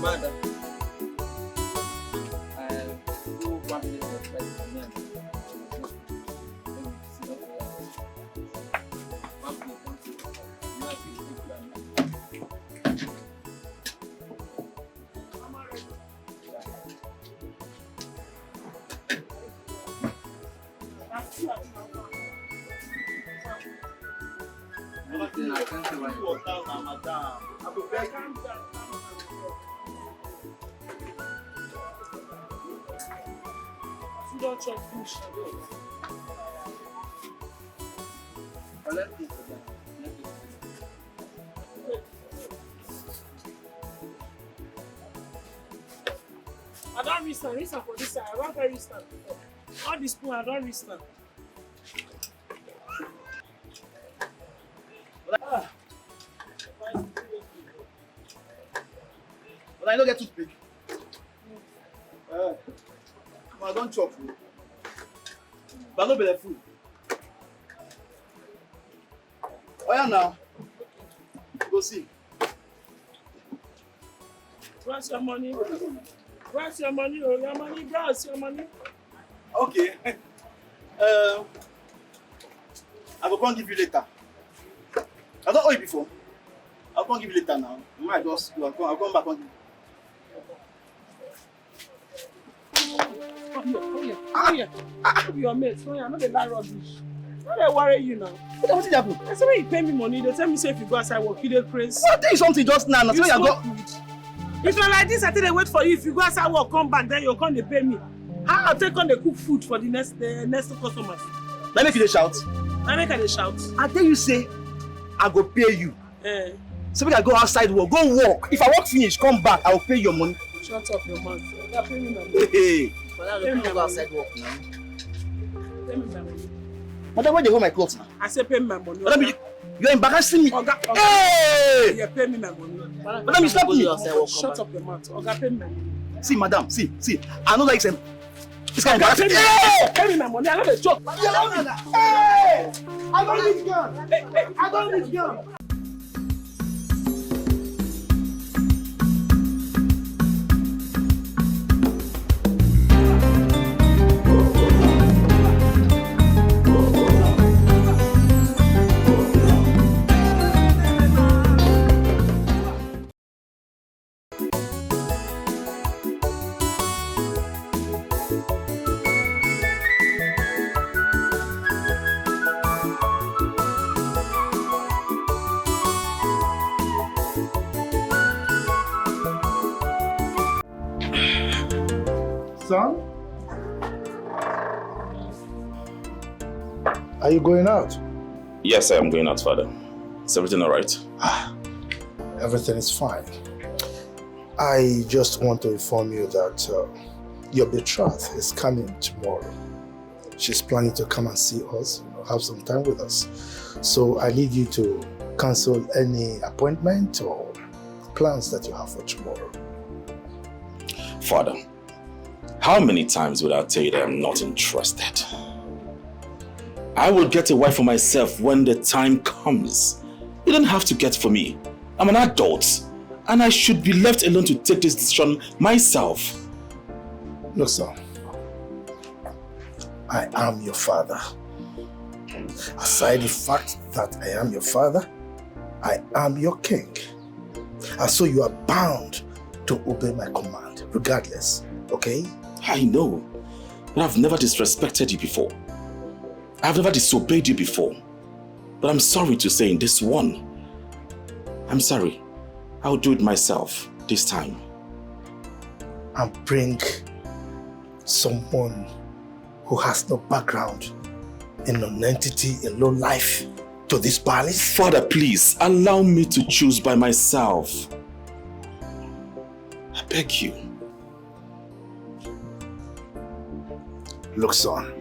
Madam, I'll do one minute of time for me. Don't chop fish. I don't restand for this side. I don't very restand. All this spoon, I don't restand. But I don't get to speak. I don't chop. But I don't be the food. Oh yeah, now. Go see. Where's your money? Where's your money? Oh, your money, where's your money? Okay. I will come give you later. I don't owe you before. I'll come give you later now. My boss, I'll come back on you. Come here. Your mates. No, you're not the lie rubbish. Why they worry you now? What did happen? I said when you pay me money, they tell me say if you go outside work, you dey crazy. I'll tell you something just now. You smoke weed. If you're like this, I think they wait for you. If you go outside work, come back, then you'll come they pay me. How I'll take on the cook food for the next customers? Let me make you shout. I make her dey shout. I tell you say, I go pay you. So we can go outside work, go work. If I work finish, come back, I will pay your money. Shut up your mouth. You pay me my money. Hey. But I don't go outside work now. Pay me my money. Madam, where they hold my clothes now? I say pay me my money. Madam, you're embarrassing me. Oga. Hey! You pay me my money. Madam, you slap me. Shut up your mouth. Oga, pay me my money. See, madam, see. I know that it's kind of embarrassing. Hey! Pay me my money. I know the joke. Hey! I don't need gun. I don't need gun. Son? Are you going out? Yes, I am going out, Father. Is everything all right? Everything is fine. I just want to inform you that your betrothed is coming tomorrow. She's planning to come and see us, have some time with us. So I need you to cancel any appointment or plans that you have for tomorrow. Father, how many times would I tell you that I'm not interested? I will get a wife for myself when the time comes. You don't have to get for me. I'm an adult, and I should be left alone to take this decision myself. Look, son, I am your father. Aside the fact that I am your father, I am your king. And so you are bound to obey my command, regardless, okay? I know, but I've never disrespected you before. I've never disobeyed you before. But I'm sorry to say in this one, I'm sorry. I'll do it myself this time. And bring someone who has no background in non-entity, in low life to this palace? Father, please, allow me to choose by myself. I beg you. Look, son,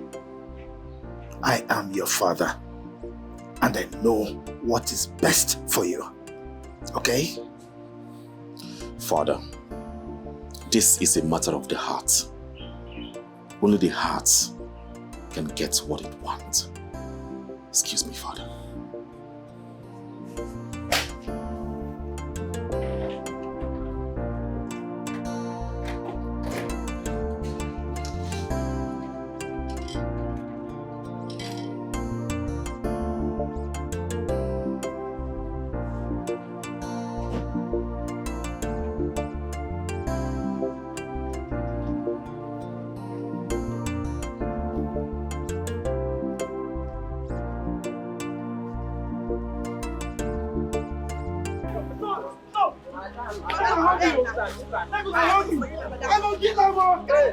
I am your father, and I know what is best for you, okay? Father, this is a matter of the heart. Only the heart can get what it wants. Excuse me, Father.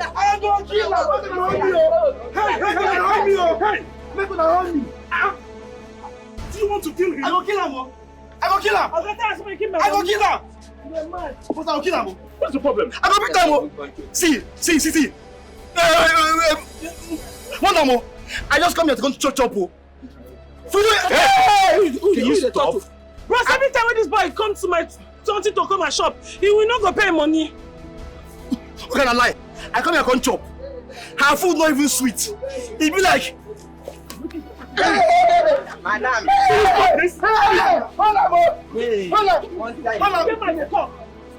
I don't kill him. Hey. Make una hold me. Do you want to kill him? I go kill him. I go kill him. I go kill him. You're mad. But I go kill him. What's the problem? I go beat him. See. One more. I just come here to go to chop. Hey! Can you stop? Bros, every time when this boy comes to my Tonto to come and shop, he will not go pay money. What can I lie? I come here to chop. Her food not even sweet. He be like, Madam.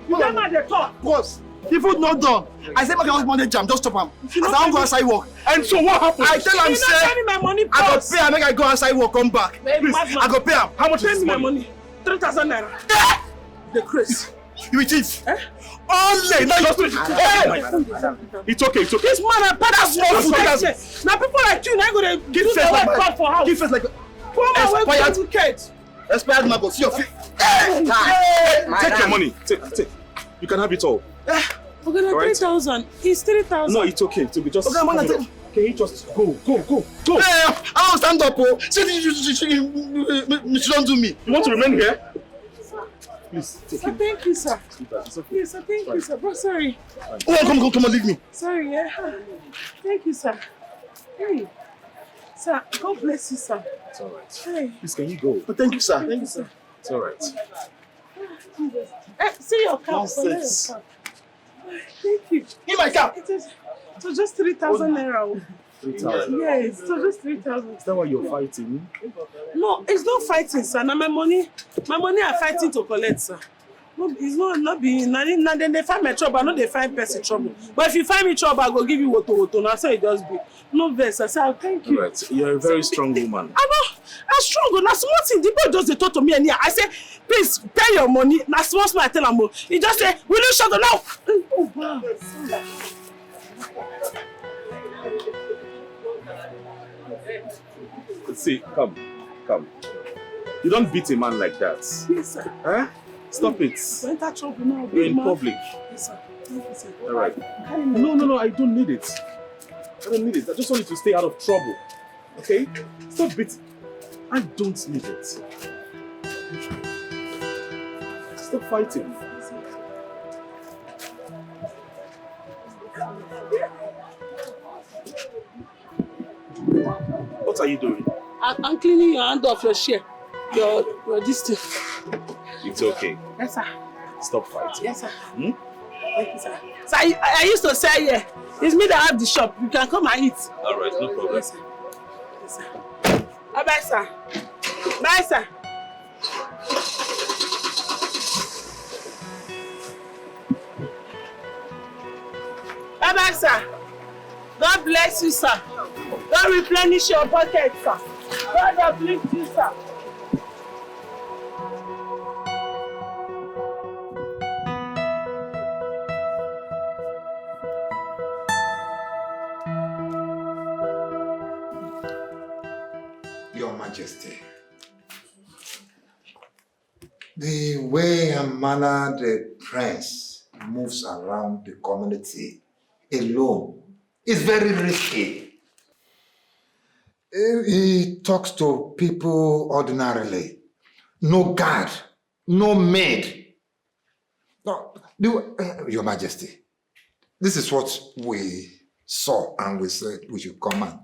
You get mad at talk. boss, the food not done. I said, okay, Monday jam, just stop him. As I don't go outside work. And so what happened? I tell him, You're not sending my money, I go boss. pay him, make I go outside work, come back. Please, I go pay him. How much is my money? 3,000 naira. The Chris. You will thief. Only. Now Just It's okay. This man and father small food. Now people like you, now go to give the work back for house. Give face like Expired wicked. expired man go see your face. Take your money. Take. You can have it all. Okay, now 3,000. It's 3,000. No, it's okay. To be just. Okay, man, Can you just go? I don't stand up. Oh, she don't do me. You want to remain here? Please take Sir, it. thank you, sir. It's okay. Yes, sir, thank you, sir. Bro, sorry. Oh, come on, leave me. Sorry, yeah. Thank you, sir. Hey. Sir, God bless you, sir. It's all right. Hey. Please, can you go? But thank you, sir. Thank you, sir. It's all right. Hey, see your car. Nonsense. Thank you. In my car. It is so just 3,000 naira. 3,000. Yes, so just 3,000. Is that why you're fighting? No, it's not fighting, sir. Now my money are fighting to collect, sir. No, it's not being. Now then they find my trouble. I know they find person trouble. But if you find me trouble, I go give you woto. Now so it just be no verse. I say, oh, thank you. Right. You're a very strong woman. I know. I'm strong. Now small thing. The boy just they talk to me and here. I say, please pay your money. Now small I tell him. He just say, will you shut up now? Oh wow. See, come. You don't beat a man like that. Yes, sir. Huh? Stop it. Enter trouble now. You're in public. Yes, sir. Thank you, sir. All right. No, I don't need it. I just want you to stay out of trouble. Okay? Stop beating. I don't need it. Stop fighting. What are you doing? I'm cleaning your hand off your chair. Your distance. It's okay. Yes, sir. Stop fighting. Yes, sir. Hmm? Thank you, sir. So I used to sell here. It's me that have the shop. You can come and eat. All right, no problem. Yes, sir. Yes, sir. Bye, sir. Bye, sir. Bye, sir. God bless you, sir. God replenish your pocket, sir. God uplift you, sir. Your Majesty, the way and manner the prince moves around the community alone is very risky. He talks to people ordinarily. No guard, no maid. No, Your Majesty, this is what we saw and we said we should come and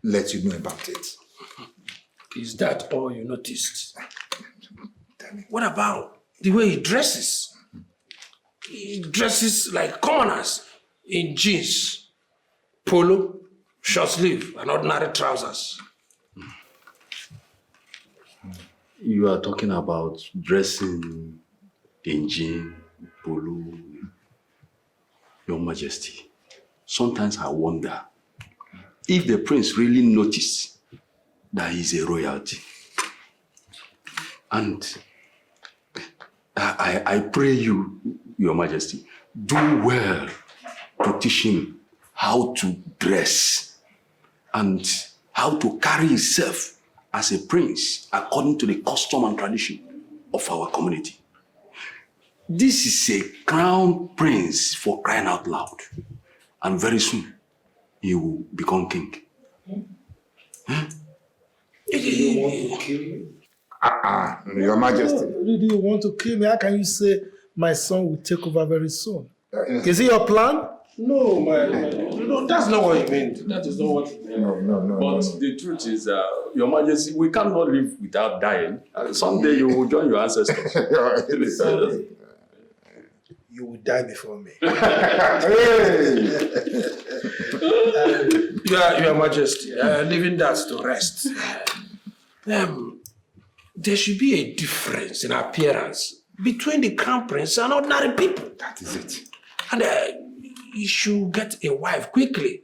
let you know about it. Is that all you noticed? What about the way he dresses? He dresses like commoners in jeans, polo, short sleeve, and ordinary trousers. You are talking about dressing in jean, polo. Your Majesty, sometimes I wonder if the prince really noticed that he's a royalty. And I pray you, Your Majesty, do well to teach him how to dress and how to carry himself as a prince according to the custom and tradition of our community. This is a crown prince, for crying out loud. And very soon, he will become king. You want to kill me? Your Majesty. Really, you want to kill me? How can you say my son will take over very soon? Is it your plan? No, no, that's not what he meant. That is not what he meant. No. But the truth is, Your Majesty, we cannot live without dying. Someday you will join your ancestors. You will die before me. Your Majesty, leaving that to rest. There should be a difference in appearance between the crown prince and ordinary people. That is it. And he should get a wife quickly,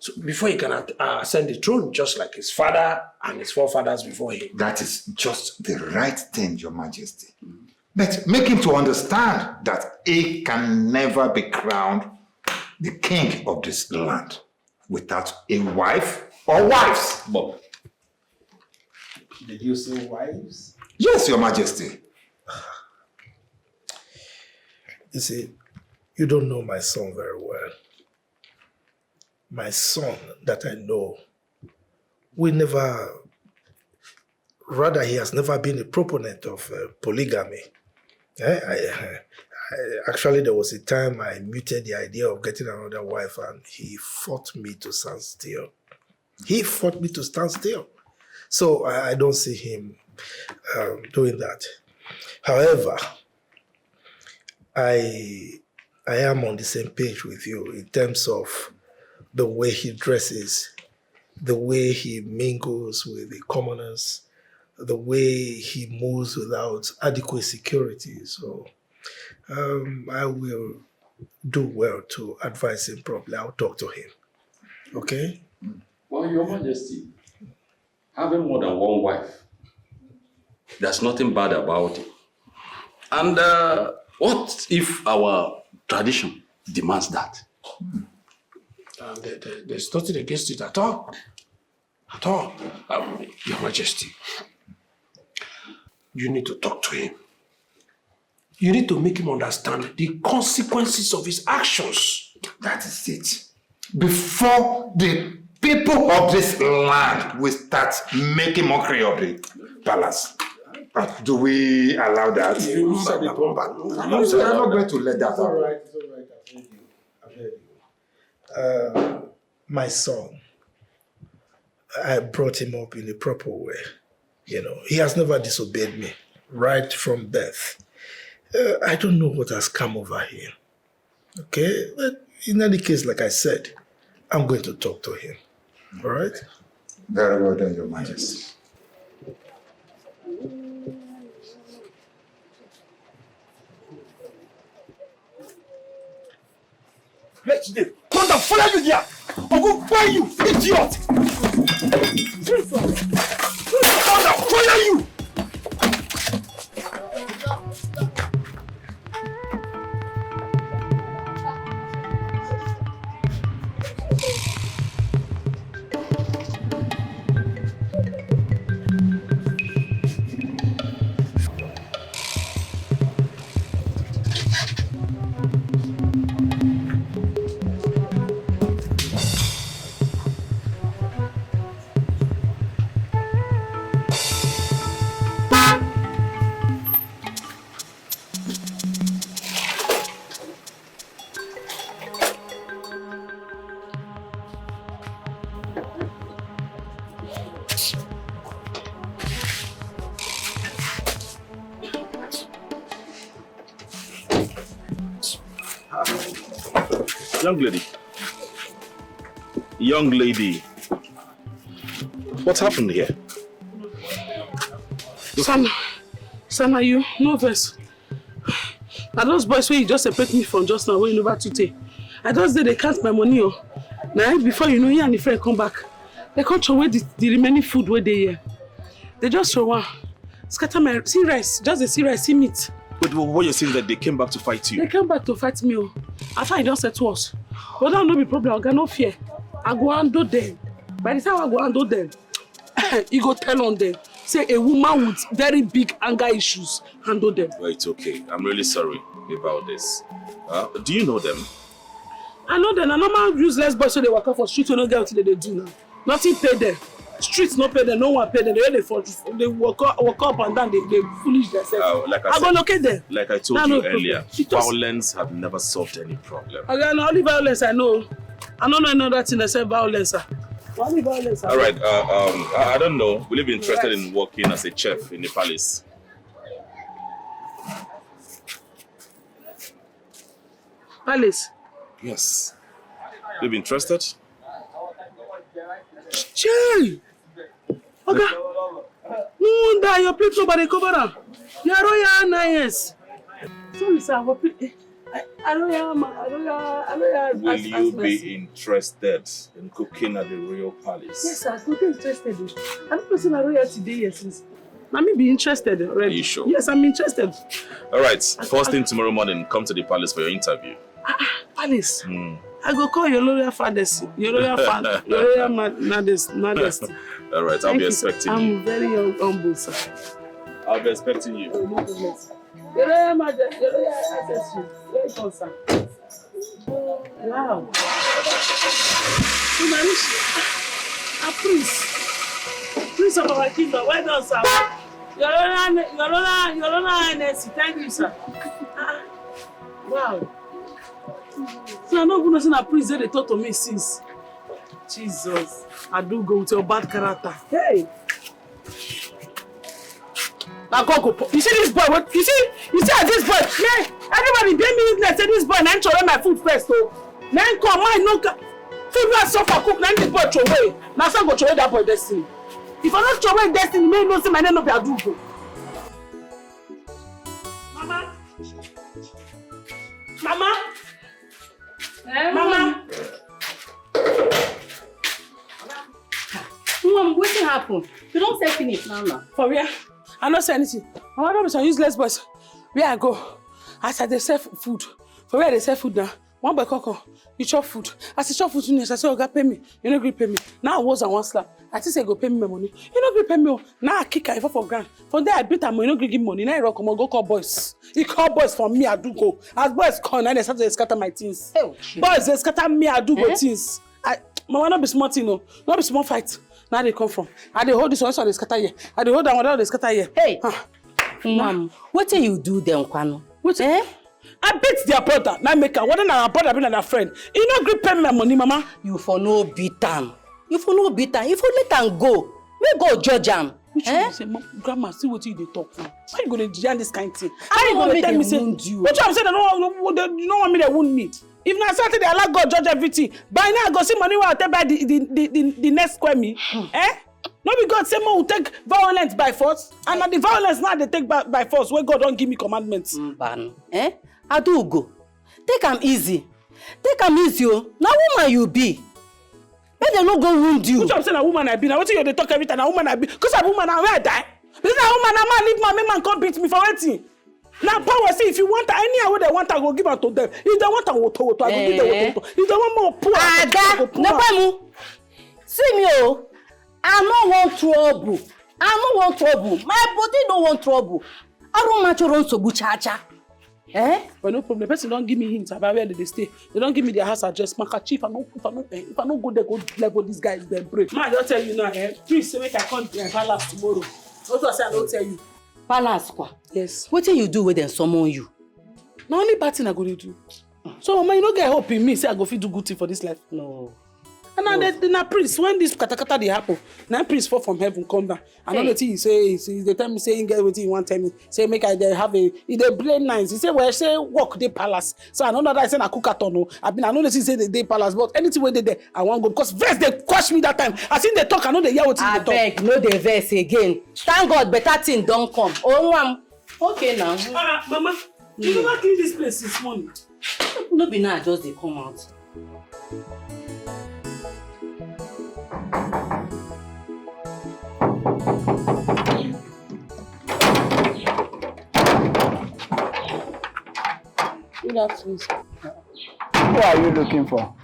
so before he can ascend the throne, just like his father and his forefathers before him. That is just the right thing, Your Majesty. But make him to understand that he can never be crowned the king of this land without a wife or wives. Bob. Did you say wives? Yes, Your Majesty. You see, you don't know my son very well. My son that I know, he has never been a proponent of polygamy. Actually, there was a time I muted the idea of getting another wife and he fought me to stand still. So I don't see him doing that. However, I am on the same page with you in terms of the way he dresses, the way he mingles with the commoners, the way he moves without adequate security. So I will do well to advise him properly. I'll talk to him. Okay? Well, Your Majesty, having more than one wife, there's nothing bad about it. And what if our tradition demands that? There's nothing against it at all. Your Majesty, you need to talk to him. You need to make him understand the consequences of his actions. That is it. Before the people of this land will start making mockery of the palace. Do we allow that? You said it, I'm not going to let that It's all right. I've heard you. My son, I brought him up in a proper way. You know, he has never disobeyed me right from birth. I don't know what has come over him. Okay? But in any case, like I said, I'm going to talk to him. All right? Very well done, Your Majesty. Let's do. Tonto, follow you there. I will find you, idiot. Tonto, follow you. Young lady, what happened here? Sana, you no verse. Now those boys where you just separate me from just now, where you never to take. I just say they count my money. Now before you know, he and the friend come back, they can't throw away the remaining food where they here. They just throw one. Scatter my see rice, just the see rice, see meat. But what you're saying is that they came back to fight you? They came back to fight me. After I just said to us, but that no be problem. I got no fear. I go handle them. By the time I go handle them, you go tell on them. Say a woman with very big anger issues handle them. Well, it's okay. I'm really sorry about this. Do you know them? I know them. A normal useless boys so they work out for street we no get what they do now. Nothing pay them. Streets no pay them. No one pay them. They walk up and down. They foolish themselves. Like I go locate them. Like I told you earlier, violence have never solved any problem. Again, only violence I know. I don't know another thing except violence. Only violence. All right. I don't know. Will you be interested in working as a chef in the palace? Palace. Yes. Will you be interested? Jay! Okay. No wonder your plate nobody cover up. You're royal nice. Sorry, sir. Will you be interested in cooking at the royal palace? Yes, sir. I'm interested. I'm not person royal today, yes. Let me be interested already. Are you sure? Yes, I'm interested. All right. First thing tomorrow morning, come to the palace for your interview. Palace? I go call your loyal fathers. Your loyal father. Your loyal majesty. All right. I'll be expecting you. I'm very humble, sir. I'll be expecting you. Oh, no goodness. Your loyal majesty. Your loyal ancestry. Welcome, sir. Wow. A prince of our kingdom. Well done, sir. Your loyal highness. Thank you, sir. Wow. So I'm not going to say a priest they talk to me since. Jesus. I do go with your bad character. Hey. Now go. You see this boy? What? You see this boy? Man, everybody pay me witness. Say this boy now throw away my food first. Oh, now come my no food not suffer cook. Now this boy throw away. Now some go throw away that boy destiny. If I not throw away destiny, may no say my name no be Adugo. Mama. Mama. Mom, what happened? You don't say finish now. For real? I don't say anything. Mama, don't be some useless boys. Where I go? As I they sell food. For where they sell food now? One boy coco, you chop food. As you chop food, I say, oh, God, pay me. You don't agree pay me. Now I was on one slap. I just say, go pay me my money. You don't agree pay me. Now I kick her for grand. From there, I beat her money. You don't agree give money. Now I rock come on, go call boys. He call boys for me, I do go. As boys call, now they start to scatter my things. Oh, boys, they scatter me, I do go things. Mama, not be smart, you know. Not be small fight. Now they come from. I they hold this one, so they scatter here. I they hold that one, they scatter here. Hey, Mom, what do you do then, Kwano? What? I beat their brother. Now make her. What than our brother, being a friend. You not grip pay me my money, Mama. You for no beat them. You for no beat them. You for let them go. We go judge them. Which one you say, Grandma, see what you they talk for. Why you gonna judge this kind of thing? I don't want me to say, wound you. Which one say they don't want me to wound me? If not Saturday, I like God judge everything. By now I go see money where I take by the next square me. No be God say more will take violence by force. And the violence now they take by force where God don't give me commandments. I do go. Take them easy. Take them easy. Now woman you be. Make them not go wound you. Which I'm saying a woman I be. Now what you they talk every time a woman I be. Because a woman I where I die. Because a woman I man leave my man come beat me for anything. Now power say if you want any way they want I go give her to them. If they want I go to I go give them to. If they want more poor I go poor. See me oh. I no want trouble. I no want trouble. My body no want trouble. I don't want to run so buchacha. But no problem. The person don't give me hints about where they stay. They don't give me their house address. Chief, if I don't go there, go level these guys, then break. Man, I don't tell you now. Please say make I come to palace tomorrow. What do I say? I don't tell you. Palace kwa? Yes. What do you do when they summon you? Now only bad thing I go to do. So Mama, you don't get hope in me. Say I go fit do good thing for this life. No. And now na priest, when this katakata dey happen, na priest fall from heaven come down. I know the thing he say, they tell me say he get wetin he want tell me. Say make I have a, he dey blame nice. He say well, say work dey palace. So I know that I say na cookaton o. I know the thing say they dey palace, but anything wey dey there, I want go because verse they quash me that time. As in they talk, I know they hear wetin they talk. Abeg, no dey verse again. Thank God, better thing don come. Oh, okay now. Mama, you never clean this place this morning. No be now, just dey come out. Good afternoon. Who are you looking for?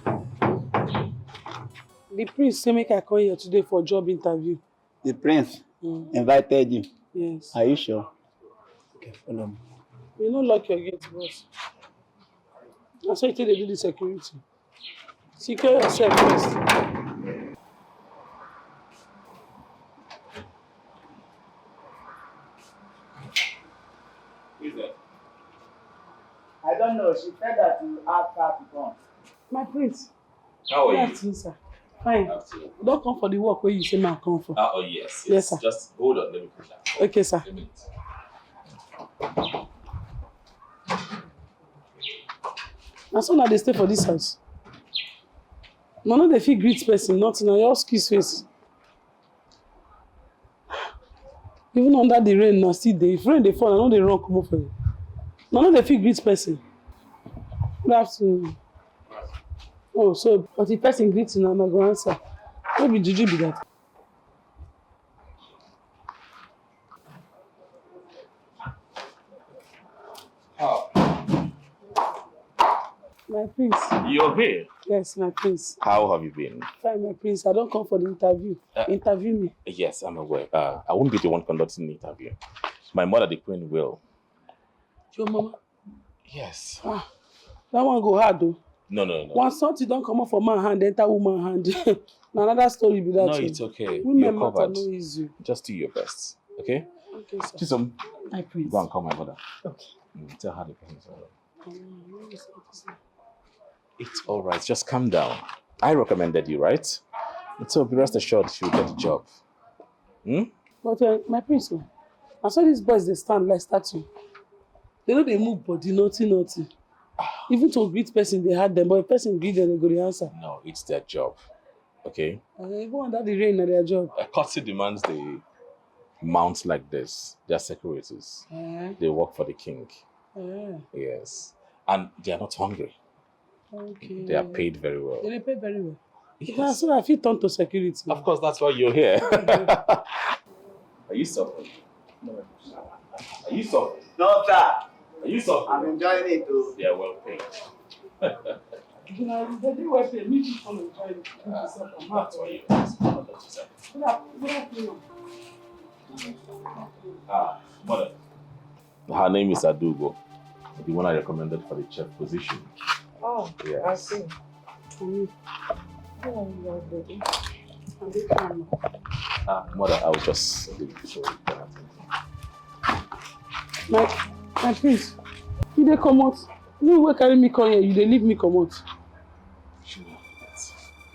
The prince say make I come here today for a job interview. The prince invited you? Yes. Are you sure? Okay, follow me. You no lock your gate, boss. That's why you tell they do the security. Secure yourself first. Who's that? I don't know. She said that you asked her to come. My prince. How are you? Yes, sir. Fine. Afternoon. Don't come for the work where you say man come for. Oh, yes. Yes, sir. Just hold on. Let me put that. Okay, sir. A minute. And so now they stay for this house. No, they feel greet person, nothing. Now your kiss face. Even under the rain, now still there. If rain they fall, I know they run come up for you. No, they feel greet person. Good afternoon. Oh, so but the person greets you now, I go answer. What be Juju be that? Oh, My prince. you're here. Yes, my prince. How have you been? Fine, my prince. I don't come for the interview. Interview me. Yes, I'm aware. I won't be the one conducting the interview. My mother, the queen, will. Your mama? Yes. Ah, that one go hard though. No. Once something don't come up for man hand, enter woman hand. Now another story be that. No, it's okay. Women You're matter covered. no easy. Just do your best, okay? Okay, sir. Chisom, My prince. go and call my mother. Okay. Tell her the person is all right. It's all right. Just calm down. I recommended you, right? So be rest assured she'll get the job. But my prince, I saw these boys they stand like statue. They know they move body, nothing. Even to greet person, they had them, but if person greet them, they go to answer. No, it's their job. Okay? Even under the rain, na their job. A courtesy demands they mount like this. They're securities. They work for the king. Yes. And they are not hungry. Okay. They are paid very well. They pay very well. Yes. That's why I feel Tonto security. Of course, that's why you're here. Are you suffering? No. Are you suffering? No, sir. Are you suffering? I'm enjoying it too. They are well paid. They do well paid. Me too come enjoy it. That's why you're here. Good afternoon. Mother. Her name is Adugo, the one I recommended for the chef position. Oh, yes. I see. Mother, I will just leave you. So my prince, you dey come out. You wey carry me come here, you dey leave me come out.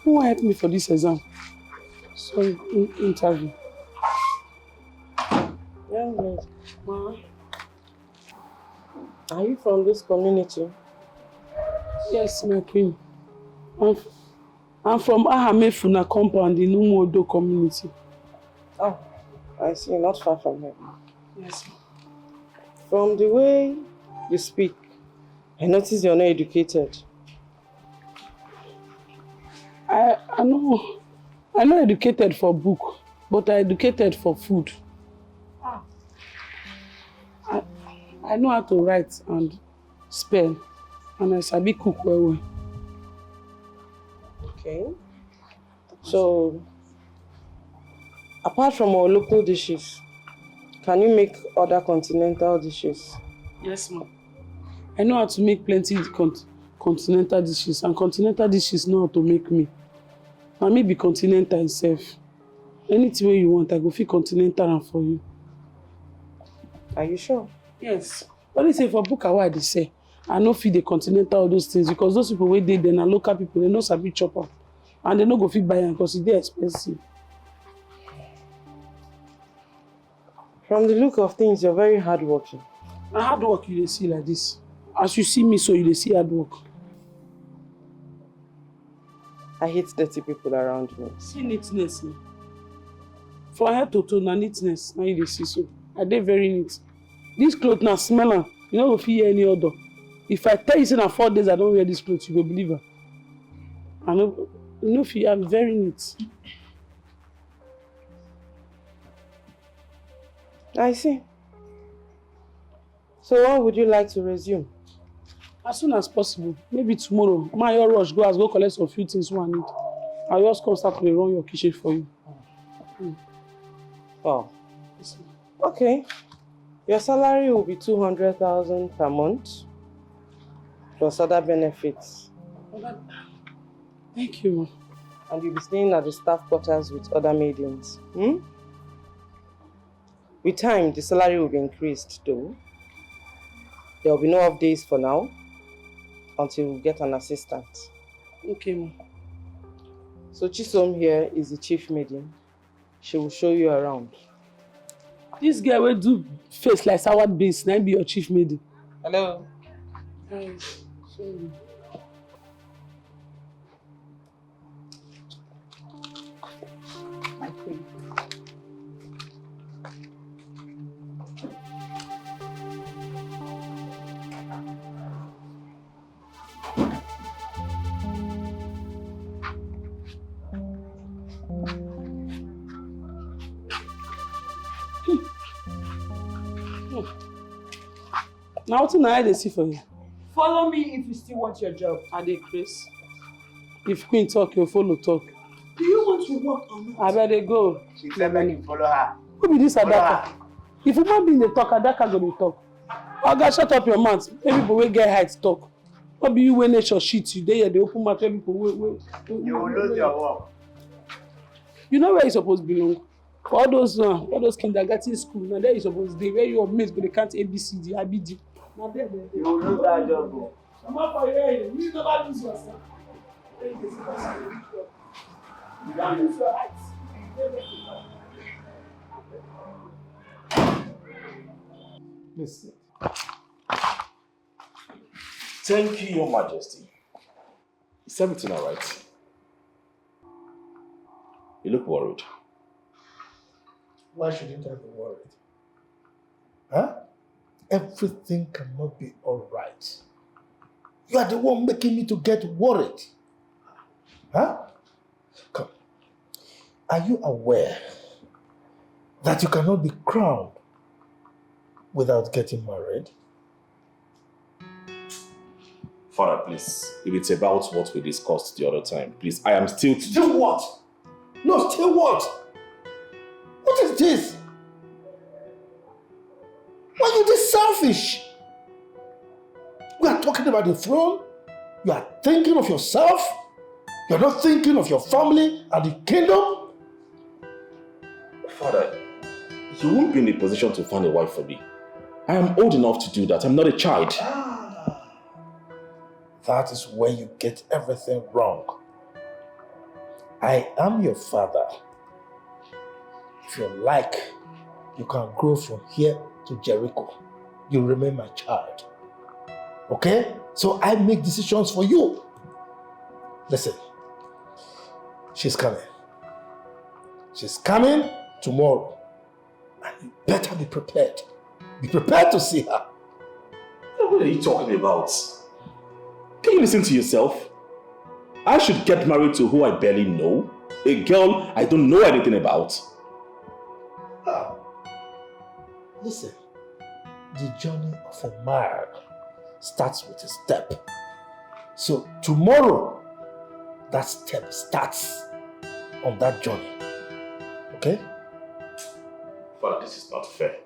Who wan help me for this exam? Sorry, interview. Young lady, Ma, are you from this community? Yes, my queen. I'm from Ahamefuna compound in Umodo community. Oh, I see. Not far from here. Yes. From the way you speak, I notice you're not educated. I'm not educated for book, but I'm educated for food. I know how to write and spell, and I sabi cook well. Okay. So, apart from our local dishes, can you make other continental dishes? Yes, ma'am. I know how to make plenty continental dishes, and continental dishes know how to make me. And me be continental itself. Anything you want, I go fit continental and for you. Are you sure? Yes. What they say for book award they say, I no fit the continental all those things because those people wey dey there na local people, they no sabi chop am. And they no go fit buy am because it's expensive. From the look of things, you're very hardworking. Na hard work you dey see like this. As you see me so, you dey see hard work. I hate dirty people around me. See neatness. From head to toe, na neatness. Now you dey see so. I dey very neat. This cloth na smell am. You no go fit hear any odor. If I tell you say na 4 days I don't wear this clothes, you go believe am. I no, you know, feel I'm very neat. I see. So when would you like to resume? As soon as possible. Maybe tomorrow. My your rush go collect some few things one need. I'll just come start to run your kitchen for you. Oh. Okay. Your salary will be 200,000 per month, plus other benefits. Thank you, ma. And you'll be staying at the staff quarters with other maidens. With time, the salary will be increased though. There will be no off days for now until we get an assistant. Okay, ma. So Chisom here is the chief maiden. She will show you around. This girl will do face like sour beans, now be your chief maiden. Hello. Hi. Sorry. My queen. Now what I dey see for you? Follow me if you still want your job. I dey Chris. If Queen talk, you follow talk. Do you want to work or not? I better go. She said make you follow her. Who be this Follow Adaka? her. If woman be dey talk, Adaka go dey talk. Oga, shut up your mouth. Make people wey get height talk. What be you when nature shit you? Dey here dey open mouth. People wey. You will lose your work. You know where you suppose belong. For all those kindergarten school, now there you suppose dey where your mates go dey count ABCD, IBD. Now there. You will lose that job. Come on for your head. You never lose yourself. You don't lose your height. Listen. Thank you, Your Majesty. Is everything all right? You look worried. Why shouldn't I be worried? Huh? Everything cannot be all right. You are the one making me to get worried. Huh? Come. Are you aware that you cannot be crowned without getting married? Father, please, if it's about what we discussed the other time, please, I am still... Still what? No, still what? What is this? Why are you this selfish? We are talking about the throne. You are thinking of yourself. You are not thinking of your family and the kingdom. Father, you won't be in a position to find a wife for me. I am old enough to do that. I'm not a child. That is where you get everything wrong. I am your father. If you like, you can grow from here to Jericho. You remain my child. Okay? So I make decisions for you. Listen, she's coming. She's coming tomorrow. And you better be prepared. Be prepared to see her. What are you talking about? Can you listen to yourself? I should get married to who I barely know? A girl I don't know anything about? Listen, the journey of a man starts with a step. So tomorrow, that step starts on that journey. Okay? Father, this is not fair.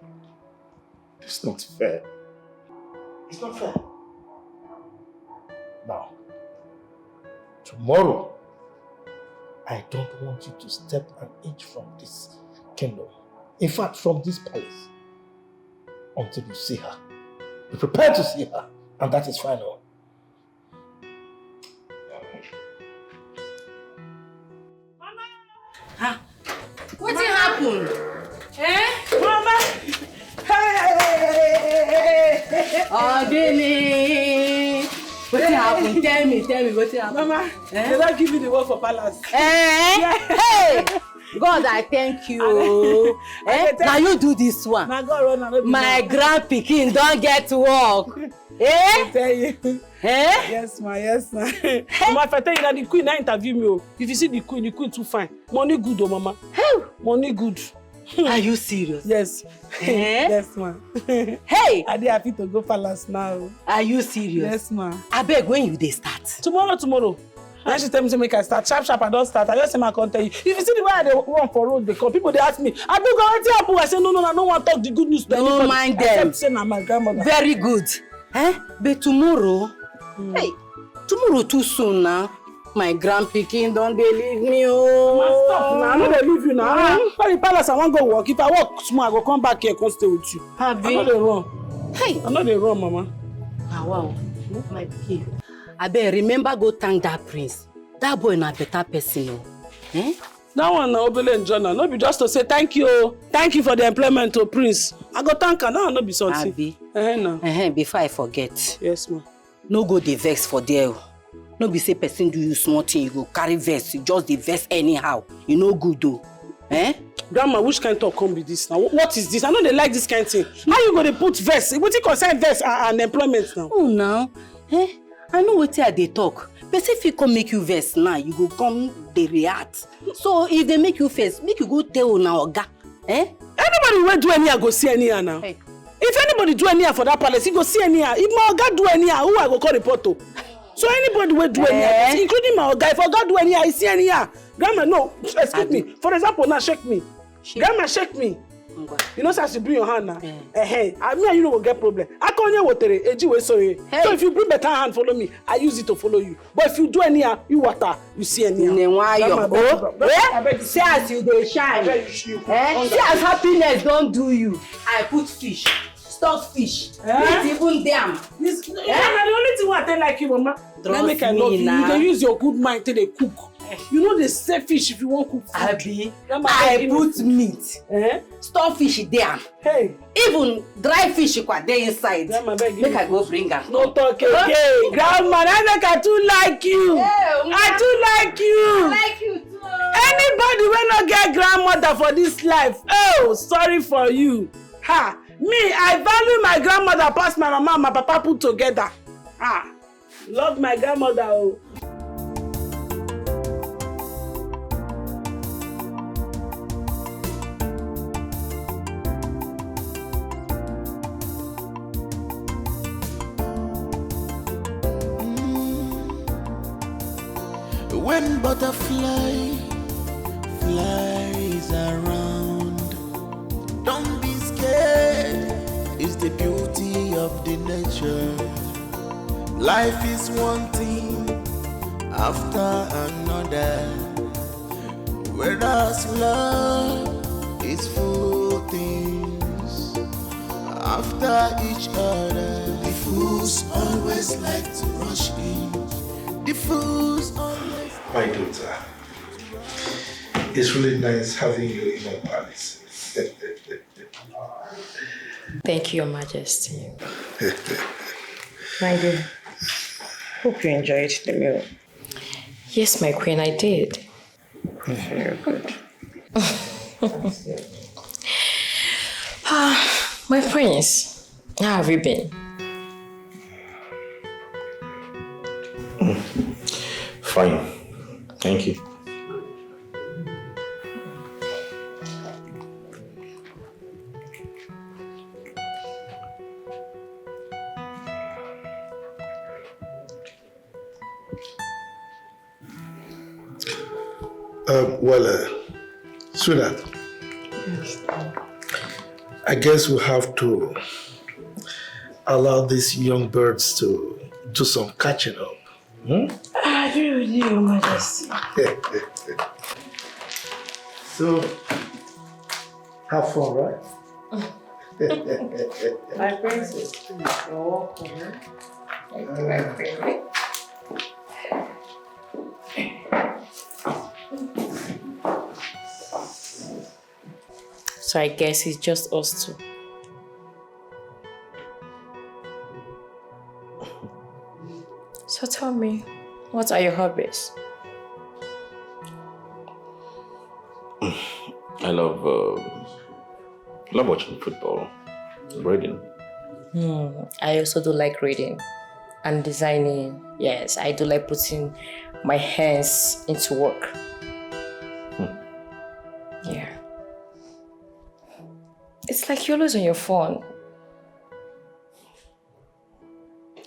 This is not fair. It's not fair. Now, tomorrow, I don't want you to step an inch from this kingdom. In fact, from this palace. Until you see her. Be prepared to see her. And that is final. Huh? What did happen? Mama! Hey! Oh, Denny! What did happen? Tell me, what did happen? Mama, they don't give you the work for palace. Yeah. Hey! God, I thank you. Now you do this one. My grand pikin don't get to work. I tell you. Yes, ma. Mama, if I tell you that the queen interview me, if you see the queen too fine. Money good, oh, mama. Money good. Are you serious? Yes. Yes, ma. Hey! I dey happy to go palace now. Are you serious? Yes, ma. I beg, when you dey start? Tomorrow. And she tell me to make I start. Sharp, I don't start. I just say I can't tell you. If you see the way I run for road, they come. People they ask me, I do go wetin happen. I say no, I don't want to talk the good news to anybody. Don't mind them. Except say na my grandmother. Very good. But tomorrow, hey, tomorrow too soon now. My grandpikin don't they leave me, oh. Stop now, I know they leave you now. For the palace, I want to go work. If I work small, I go come back here and stay with you. Happy? I know they run. Hey. I know they run, Mama. Ah, wow. My pikin. I bet remember go thank that prince. That boy na better person, oh. Eh? That one na Obele and Jonah. No be just to say thank you. Thank you for the employment to Prince. I go thank her. That one no be something. Abi. No. Before I forget. Yes, ma. No go the vex for there. No be say person do you small thing, you go carry vex. You just the vex anyhow. You no good though. Eh? Grandma, which kind of talk come be this now? What is this? I know they like this kind of thing. How you going to put vex? What you concern vex and employment now? Oh, now. Eh? I know what they talk. But if you come make you vex now, you go come they react. So if they make you vex, make you go tell now oga. Eh? Anybody will do anyhow go see anyhow now. Hey. If anybody do anyhow for that palace, he go see anyhow. If my oga do anyhow, who I go call report to? So anybody will do anyhow, including my oga. If oga do anyhow, he see anyhow. Grandma, no, excuse me. For example, now shake me. Grandma, shake me. You know, as you bring your hand now. Hey, I mean, you know, will get problem. I can't hear water. So if you bring better hand, follow me. I use it to follow you. But if you do anyhow, you water, you see anyhow. See as you dey shine. See as happiness don't do you. I put fish, stock fish, even them. This the only thing I tell like you, Mama. Let me can love you. You can use your good mind till they cook. You know they say fish if you want cook food. Abi, I put meat, store fish there. Hey, even dry fish there inside. Grandma, make I go bring her. No talk again. Grandma, I too like you. I too like you. I like you too. Anybody will not get grandmother for this life. Oh, sorry for you. Ha, me, I value my grandmother past my mama and my papa put together. Ha, love my grandmother. Oh. When butterfly flies around, don't be scared, it's the beauty of the nature. Life is one thing after another, whereas love is full things after each other. The fools always like to rush in. The fools always. My daughter, it's really nice having you in our palace. Thank you, Your Majesty. My dear, hope you enjoyed the meal. Yes, my queen, I did. Very good. My prince, how have you been? Fine. Thank you. Sweetheart, I guess we have to allow these young birds to do some catching up. I agree with you, Your Majesty. So, have fun, right? My princess, you're welcome. Thank you, my queen. So I guess it's just us two. So tell me, what are your hobbies? I love watching football, reading. I also do like reading and designing. Yes, I do like putting my hands into work. Yeah. It's like you're always on your phone.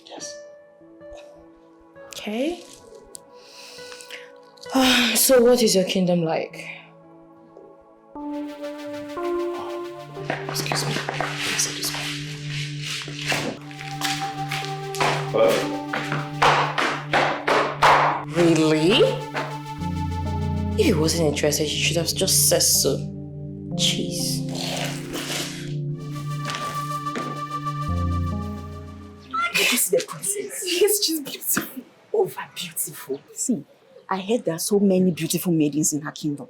Yes. Okay. So what is your kingdom like? Excuse me. Excuse me. Relax. Really? If he wasn't interested, he should have just said so. Jeez. Did you see the princess? Yes, she's beautiful. Over beautiful. See, I heard there are so many beautiful maidens in her kingdom.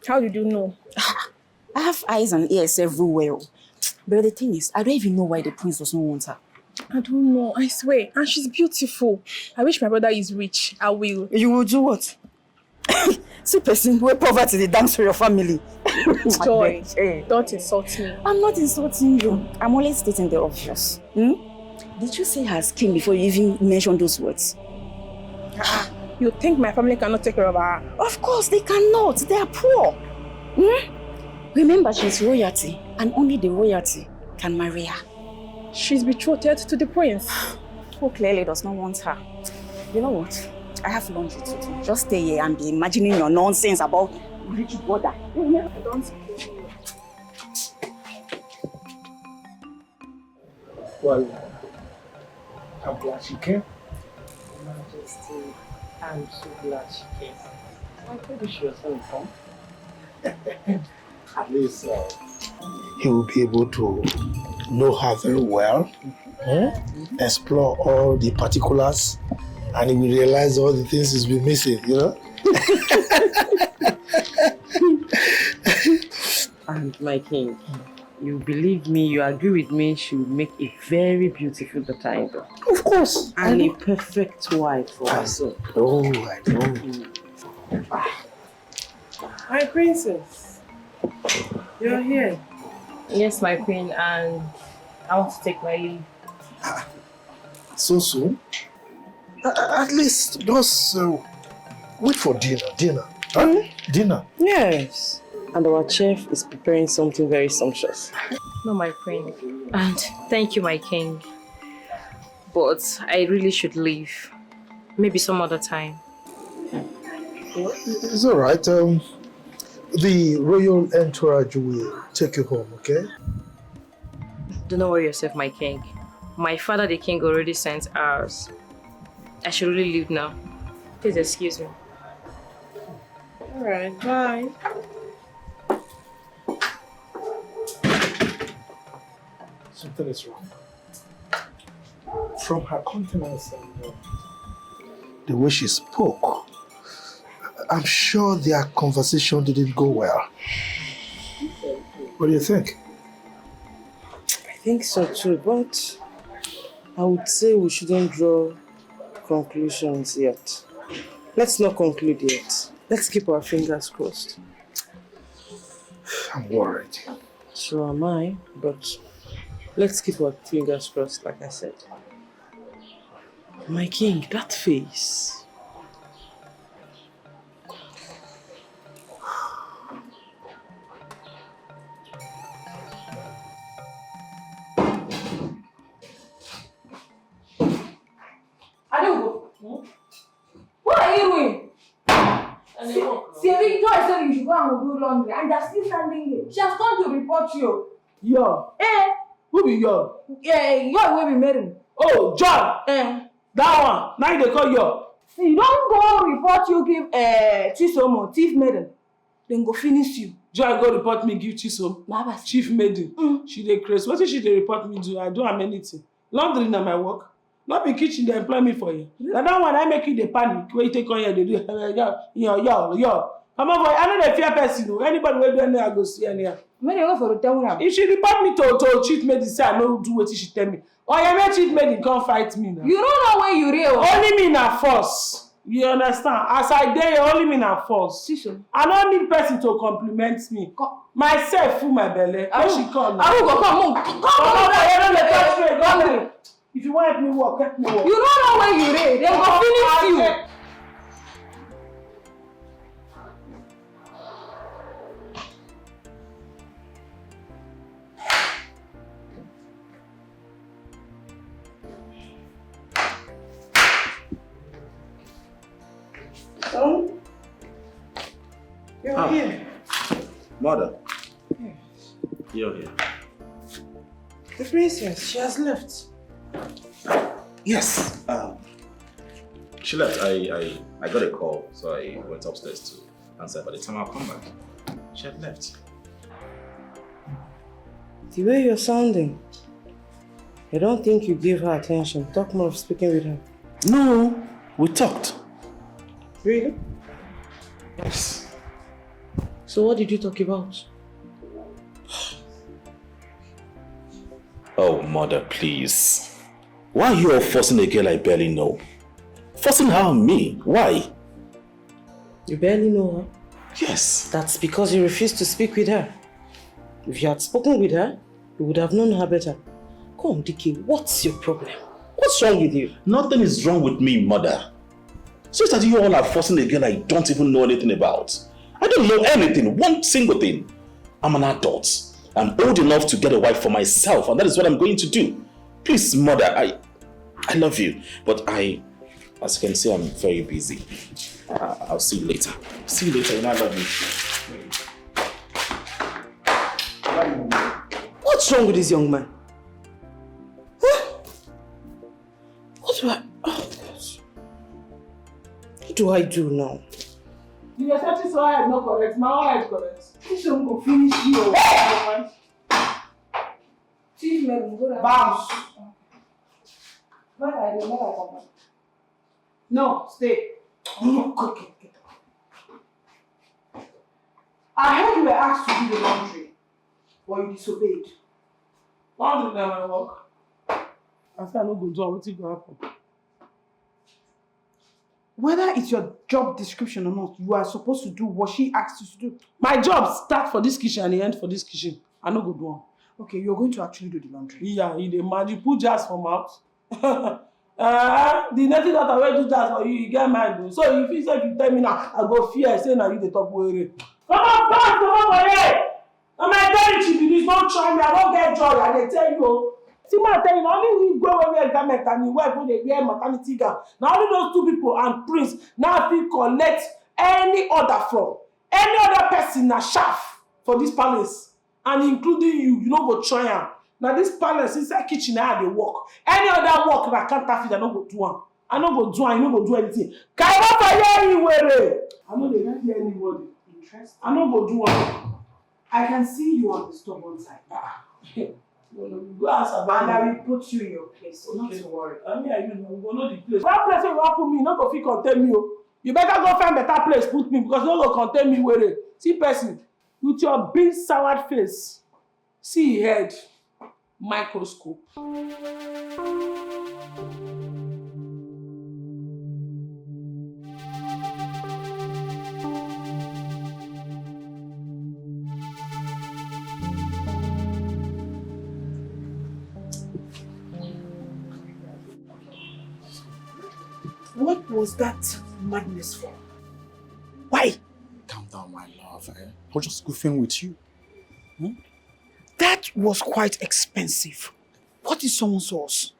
How did you know? I have eyes and ears everywhere. But the thing is, I don't even know why the prince doesn't want her. I don't know, I swear. And she's beautiful. I wish my brother is rich. I will. You will do what? See person where poverty they dance for your family. Joy, don't insult me. I'm not insulting you. I'm only stating the obvious. Did you say her as king before you even mentioned those words? You think my family cannot take care of her? Of course they cannot. They are poor. Remember, she's royalty, and only the royalty can marry her. She's betrothed to the prince. Who clearly does not want her. You know what? I have laundry to do. Just stay here and be imagining your nonsense about rich brother. I don't. Well, I'm glad she came. Majesty, I'm so glad she came. I told you she was going to come. At least he will be able to know her very well, explore all the particulars, and he will realize all the things he's been missing, you know? And my king, you believe me, you agree with me, she will make a very beautiful daughter. Of course. And a perfect wife for her son. Oh, I know. My princess, you're here. Yes, my queen, and I want to take my leave. So soon? At least just wait for dinner. Huh? Dinner? Yes. And our chef is preparing something very sumptuous. No, my queen. And thank you, my king. But I really should leave. Maybe some other time. It's all right. The royal entourage will take you home, okay? Do not worry yourself, my king. My father, the king, already sent ours. I should really leave now. Please excuse me. All right, bye. Something is wrong. From her countenance and the way she spoke, I'm sure their conversation didn't go well. What do you think? I think so too, but I would say we shouldn't draw conclusions yet. Let's not conclude yet. Let's keep our fingers crossed. I'm worried. So am I, but let's keep our fingers crossed, like I said. My king, that face. What are you doing? See, Joy said you should go and do laundry, and they're still standing here. She has come to report you. Yo. Who be yo? Yo will be married. Oh, John. That one. Now they call yo. You don't go report you give Chisomo, thief maiden. Then go finish you. Joy go report me give Chisom. Chief maiden. She dey crazy. What if she dey report me do? I don't have anything. Laundry na my work. Not be kitchen, they employ me for you. Now that one I make you the panic. Where you take on here, they do yo. Come on, boy. I know the fear person. Anybody will do anything, I go see anyhow. When you go for the town now. If she report me to chief maiden, say I no do what she tell me. Or you make chief maiden come fight me now. You don't know where you real. Only me na force. You understand? As I dare, only me na force. I don't need person to compliment me. Myself full my belly. When she come. I will go come. Come. If you want me work, let me work. You don't know where you real. They go finish you. Son, you're here. Mother. Yes. You're here. The princess, she has left. Yes. She left. I got a call, so I went upstairs to answer. By the time I'll come back, she had left. The way you're sounding, I don't think you give her attention. Talk more of speaking with her. No, we talked. Really? Yes. So what did you talk about? Oh, mother, please. Why are you all forcing a girl I barely know? Forcing her on me? Why? You barely know her? Yes. That's because you refused to speak with her. If you had spoken with her, you would have known her better. Come, Dikeh, what's your problem? What's wrong with you? Nothing is wrong with me, mother. It's just that you all are forcing a girl I don't even know anything about. I don't know anything, one single thing. I'm an adult. I'm old enough to get a wife for myself, and that is what I'm going to do. Please, mother, I love you, but as you can see, I'm very busy. I'll see you later. See you later, and I love you. What's wrong with this young man? Huh? What do I do now? The receptionist head not correct, my own head correct. This one go finish you. Chief man, go down. Bounce. No, stay. Okay. I heard you were asked to do the laundry, but you disobeyed. Laundry na my work. I said I no go do what it go happen. Whether it's your job description or not, you are supposed to do what she asked you to do. My job starts for this kitchen and it ends for this kitchen. I no go do one. Okay, you're going to actually do the laundry. Yeah, you put jazz for mouth. The native daughter will do jazz for you, you get mad. So if you tell me now, I go fear, say now you the top way. Come on, come on, here. I'm telling you, this don't try me, I don't get joy, I tell you. See, I tell you, only we go when we wear garment and you wear maternity gown. Now only those two people and Prince now if you collect any order from any other person na shaft for this palace, and including you no go try am. Now this palace inside kitchen na they work. Any other work na counterfeit, I no go do am. I no go do am, you no go do anything. Can I for anywhere? I no dey hear anybody. Interesting. I no go do am. I can see you on the stubborn side. Go ask about and I will put you in your place, so not to worry. I mean, you know, we go know the place. That place where you want put me, not go fit contain me. You better go find better place put me because no go contain me where. See person with your big soured face. See head, microscope. What was that madness for? Why? Calm down, my love. I was just goofing with you. That was quite expensive. What if someone saw us?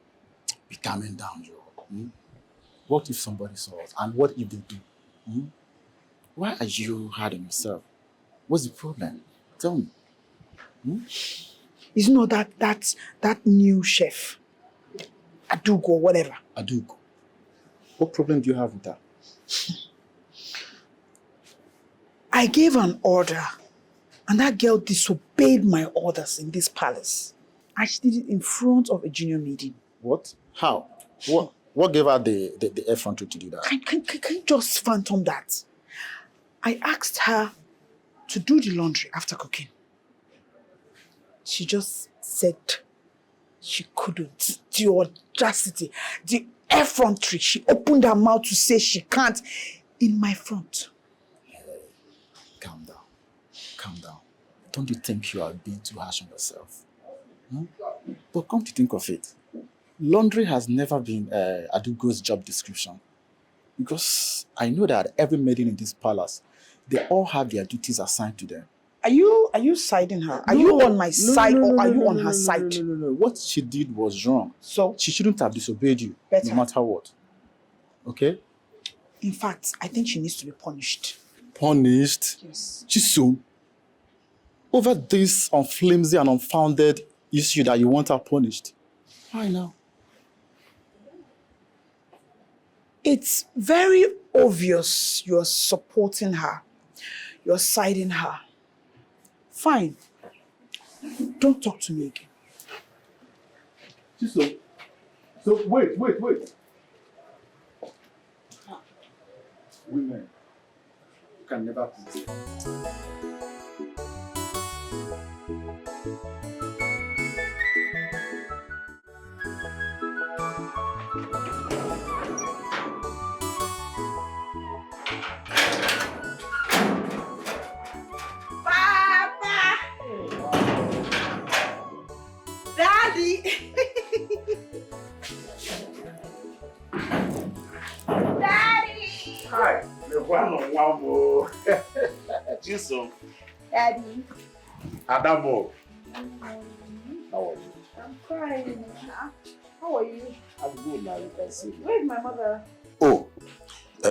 Be calming down, Joe. What if somebody saw us? And what if they do? Why are you hard on yourself? What's the problem? Tell me. It's not that new chef, Adugo or whatever. Adugo. What problem do you have with that? I gave an order, and that girl disobeyed my orders in this palace. And she did it in front of a junior maiden. What? How? What gave her the effrontery to do that? Can you just phantom that? I asked her to do the laundry after cooking. She just said she couldn't. The audacity, the effrontery. She opened her mouth to say she can't in my front. Hey, calm down. Calm down. Don't you think you are being too harsh on yourself? But come to think of it, laundry has never been Adugo's job description. Because I know that every maiden in this palace, they all have their duties assigned to them. Are you siding her? Are you on my side or are you on her side? No. What she did was wrong. So? She shouldn't have disobeyed you, Better. no matter what. Okay? In fact, I think she needs to be punished. Punished? Yes. Chisom, over this flimsy and unfounded issue that you want her punished. Why now? It's very obvious you're supporting her. You're siding her. Fine. Don't talk to me again. So wait. Women, you can never please. Papa! Daddy! Daddy! Hi, the one on one more. Chisom. Daddy. Adamo. How are you? I'm fine. How are you? I'm good now, you can see. Where's my mother? Oh,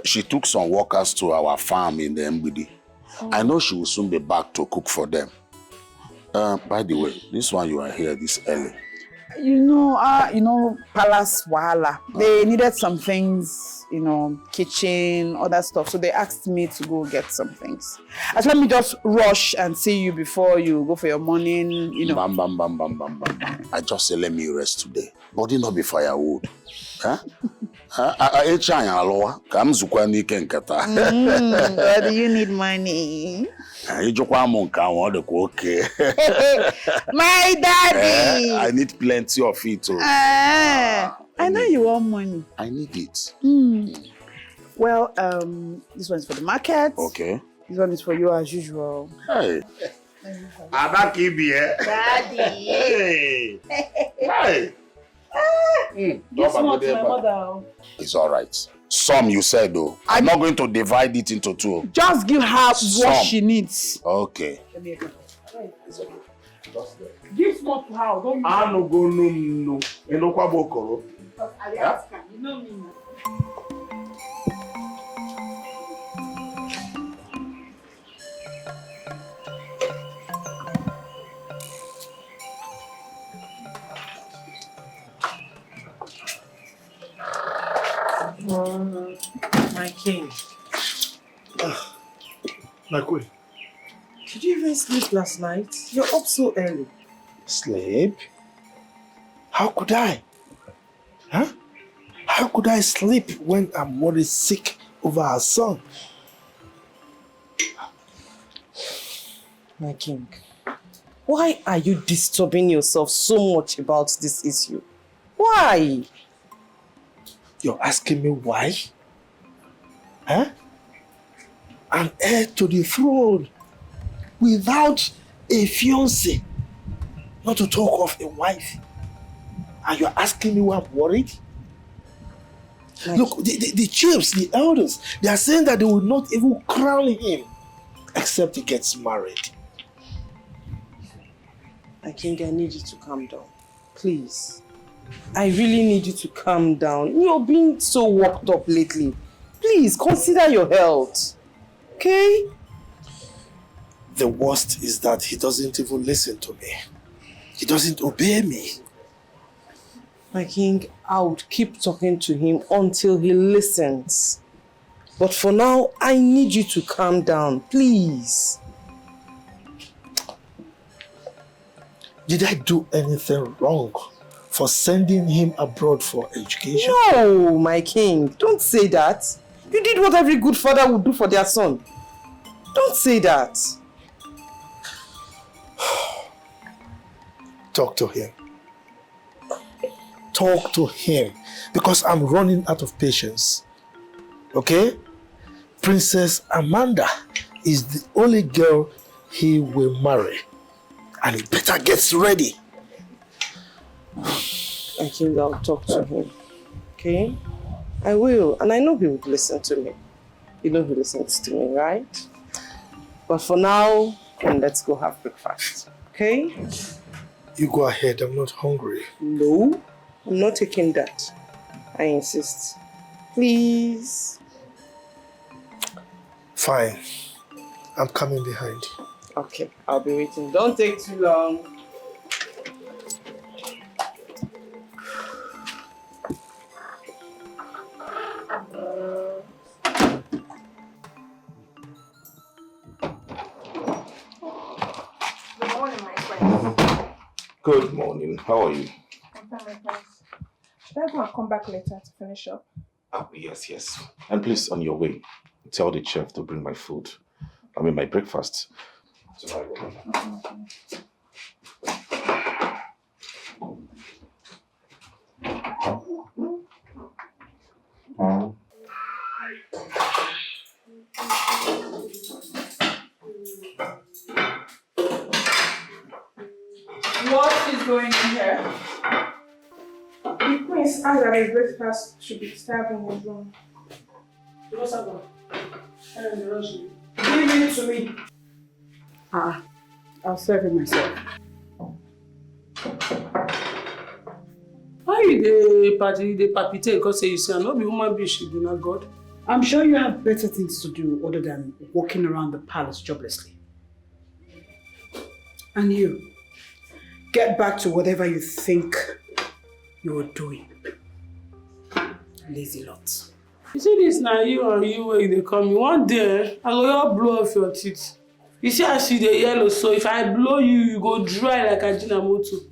she took some workers to our farm in the MBD. Oh. I know she will soon be back to cook for them. By the way, this one you are here this early. Palace Wahala. They needed some things, kitchen, other stuff. So they asked me to go get some things. I said, let me just rush and see you before you go for your morning, Bam. I just say, let me rest today. Body not be firewood. Huh? Whether you need money. My daddy. I need plenty of it too. I know you want money. I need it. Well, this one is for the market. Okay. This one is for you as usual. Hey. Daddy. Hey. This one to my mother. It's all right. Some you said though. I'm not going to divide it into two. Just give her Some. what she needs. Okay. It's okay. Give small to her. Don't no go no. Enokwa bokoro. Because I ask her. You know me now. My king. My queen. Did you even sleep last night? You're up so early. Sleep? How could I? Huh? How could I sleep when I'm worried sick over our son? My king, why are you disturbing yourself so much about this issue? Why? You're asking me why? Huh? An heir to the throne without a fiancé, not to talk of a wife. And you're asking me why I'm worried? Look, the chiefs, the elders, they are saying that they will not even crown him except he gets married. My king, I need you to calm down. Please. I really need you to calm down. You're being so worked up lately. Please, consider your health. Okay? The worst is that he doesn't even listen to me. He doesn't obey me. My king, I would keep talking to him until he listens. But for now, I need you to calm down, please. Did I do anything wrong for sending him abroad for education? No, my king, don't say that. You did what every good father would do for their son. Don't say that. Talk to him. Talk to him, because I'm running out of patience. Okay? Princess Amanda is the only girl he will marry. And he better get ready. I think I'll talk to him. Okay? I will. And I know he would listen to me. You know he listens to me, right? But for now, let's go have breakfast. Okay? You go ahead. I'm not hungry. No, I'm not taking that. I insist. Please. Fine. I'm coming behind. Okay, I'll be waiting. Don't take too long. Good morning. How are you? I'm fine, my friends. Should I go and come back later to finish up? Oh, yes. And please, on your way, tell the chef to bring my food. I mean, my breakfast. So I will. What is going on here? The prince asked that his breakfast should be served in his room. What's up? Give it to me. I'll serve it myself. Why you the palpitate because you say no be human being should be not God? I'm sure you have better things to do other than walking around the palace joblessly. And you, get back to whatever you think you're doing. Lazy lot. You see this now, you or you where they come. One day, I go just blow off your teeth. You see I see the yellow, so if I blow you, you go dry like a Jinamoto.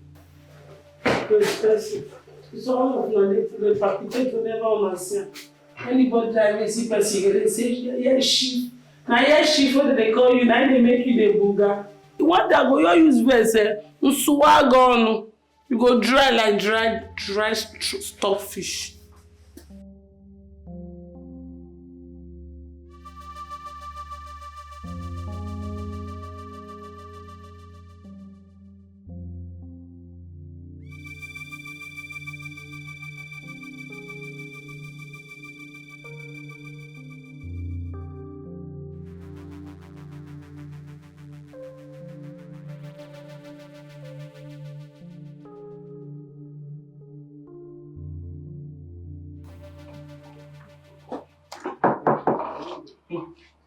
Very expensive. It's all of the palpitate to never understand. Anybody that will see person, they say, yeah, she. Now, yeah, she, what they call you, now they make you the booger. What that go, you use well, say, you go dry like dry stockfish.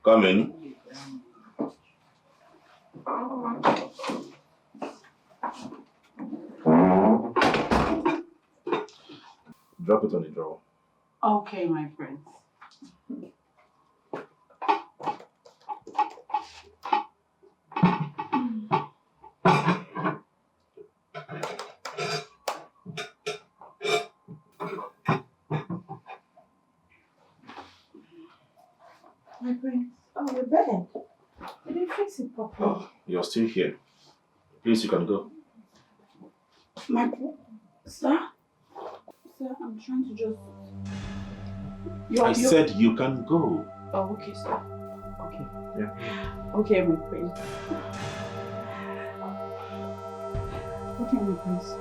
Come in. Drop it on the drawer. Okay, my friends. My prince. Oh, the bed. You didn't fix it properly. Oh, you're still here. Please, you can go. Sir, I'm trying to just... I said you can go. Oh, okay, sir. Okay. Yeah. Okay, my prince. Okay, my prince.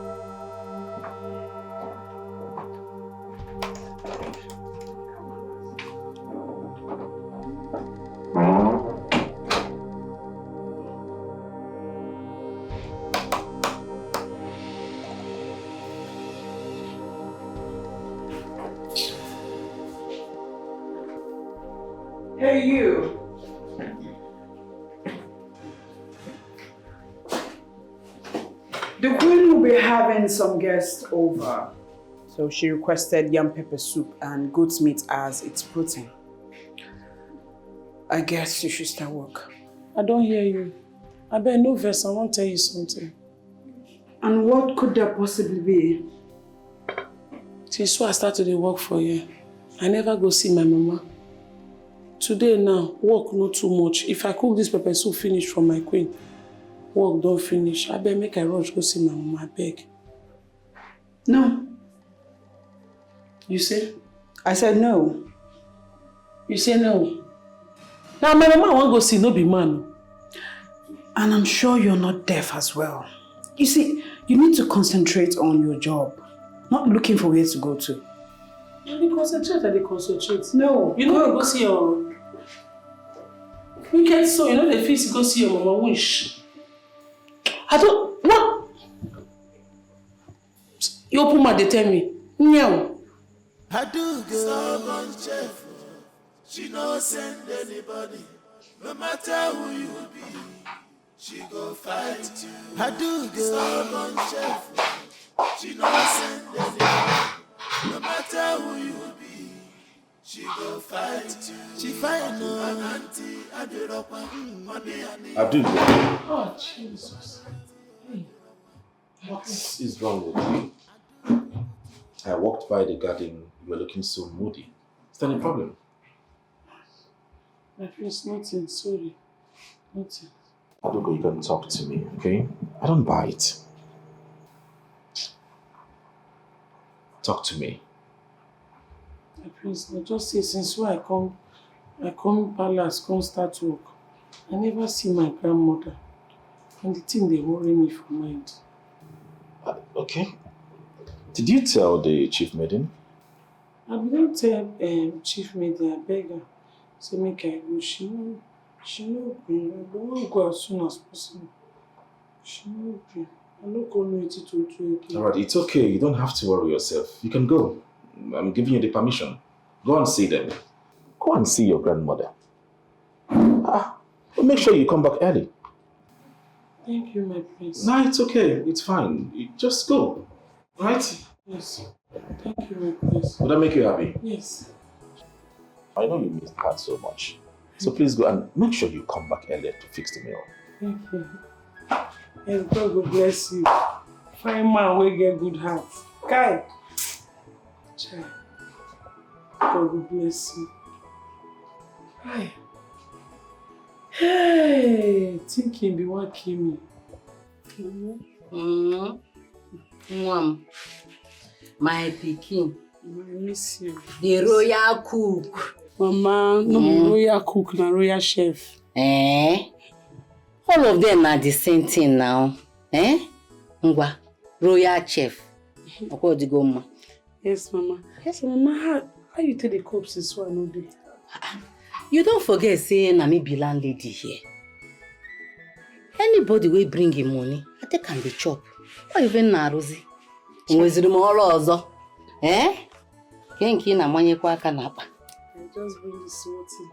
Hey, you. The queen will be having some guests over. So she requested yam pepper soup and goat's meat as its protein. I guess you should start work. I don't hear you. I bet no verse, I want to tell you something. And what could that possibly be? Since I started to work for you, I never go see my mama. Today now, work not too much. If I cook this pepper soup finish from my queen, work don't finish. I bet make I rush go see my mama, I beg. No. You say? I said no. You say no? Now my mama won't go see, no be man. And I'm sure you're not deaf as well. You see, you need to concentrate on your job, not looking for where to go to. They concentrate and they concentrate. No. You know go see your... Wicked so, you know the face go see your mama wish. I don't... What? You open my, they tell me. No. I do go. Stubborn chef, she no send anybody. No matter who you be, she go fight you. I do go. Stubborn chef, she no send anybody. No matter who you be, she go fight you. She fight no auntie, I do up money. Abdul. Oh, Jesus. Hey. What is wrong with you? I walked by the garden, you were looking so moody. Is there any problem? My prince, nothing, sorry. Nothing. Adugo, you can talk to me, okay? I don't bite. Talk to me. My prince, I just say since when I come palace, come start work. I never see my grandmother. And the thing they worry me for mind. Okay. Did you tell the chief maiden? I didn't tell chief maiden, I beg her. Say make I go. She no gree. I don't go as soon as possible. She no gree. I no go know it to do again. Alright, it's okay. You don't have to worry yourself. You can go. I'm giving you the permission. Go and see them. Go and see your grandmother. But make sure you come back early. Thank you, my prince. No, it's okay. It's fine. You just go. Right? Yes. Thank you, my prince. Will that make you happy? Yes. I know you missed her so much. So please go and make sure you come back earlier to fix the meal. Thank you. And God will bless you. Fine man will get good heart. Kai. Child. God will bless you. Hi. Hey, thinking be what kill me. Mom, my pikin. I miss you. The royal cook. Mama, no royal cook, na royal chef. All of them are the same thing now. Ngwa, royal chef. Okodigoma. Yes, Mama. Yes, Mama, how you take the cope since one no day? You don't forget saying na me be landlady here. Anybody will bring him money, I think can be chop. Or even na Rosie. Nweziri m ọrụ ọzọ. Kenki na manye kwa aka na akpa. Just bring the small thing.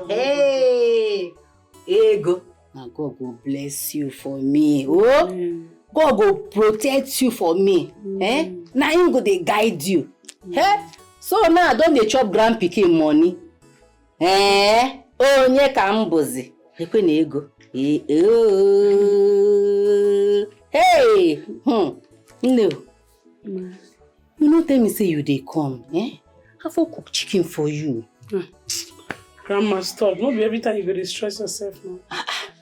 Hey. Ego. Now God will bless you for me. Oh, God will protect you for me. Now him go dey guide you. So now I don't dey chop grand pikin money. Onye ka mbozi. Ekwe na ego. Hey. No. You no tell me say you dey come. I for cook chicken for you. Grandma, stop. Not be every time you go to stress yourself now.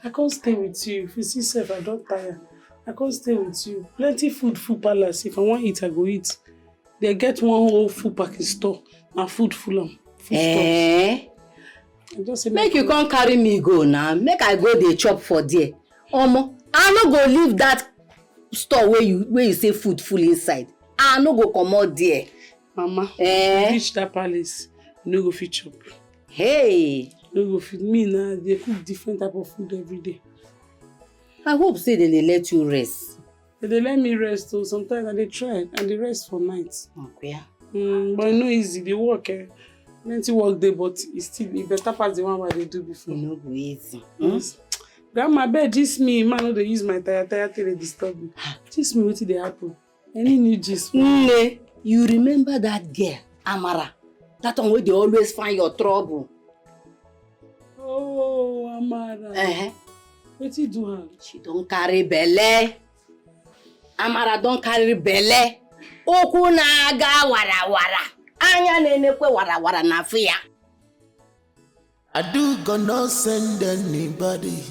I can't stay with you. If you see self, I don't tire. I can't stay with you. Plenty food palace. If I want to eat, I go eat. They get one whole food package store. And food full of food stuff. Make you come carry me go now. Make I go dey chop for there. Omo, I no go leave that store where you say food full inside. I no go come out there. Mama, you reach that palace, you no go fit chop. Hey, no go fit me now. They cook different type of food every day. I hope say they let you rest. They let me rest too. Sometimes I dey try and they rest for night. Okay. But it's not easy. They work. Plenty work there, but it's better pass the one where they do before. No go easy. Yes. Grandma, bed gist me. Man, no dey use my tire till they disturb me. Gist me wetin dey happen. Any new gist? You remember that girl, Amara? That one where they always find your trouble. Oh, Amara. What you do her? She don't carry belle. Amara don't carry belle. Oku na-aga wara. Anya na-enekwe wara na fear. I do gonna send anybody.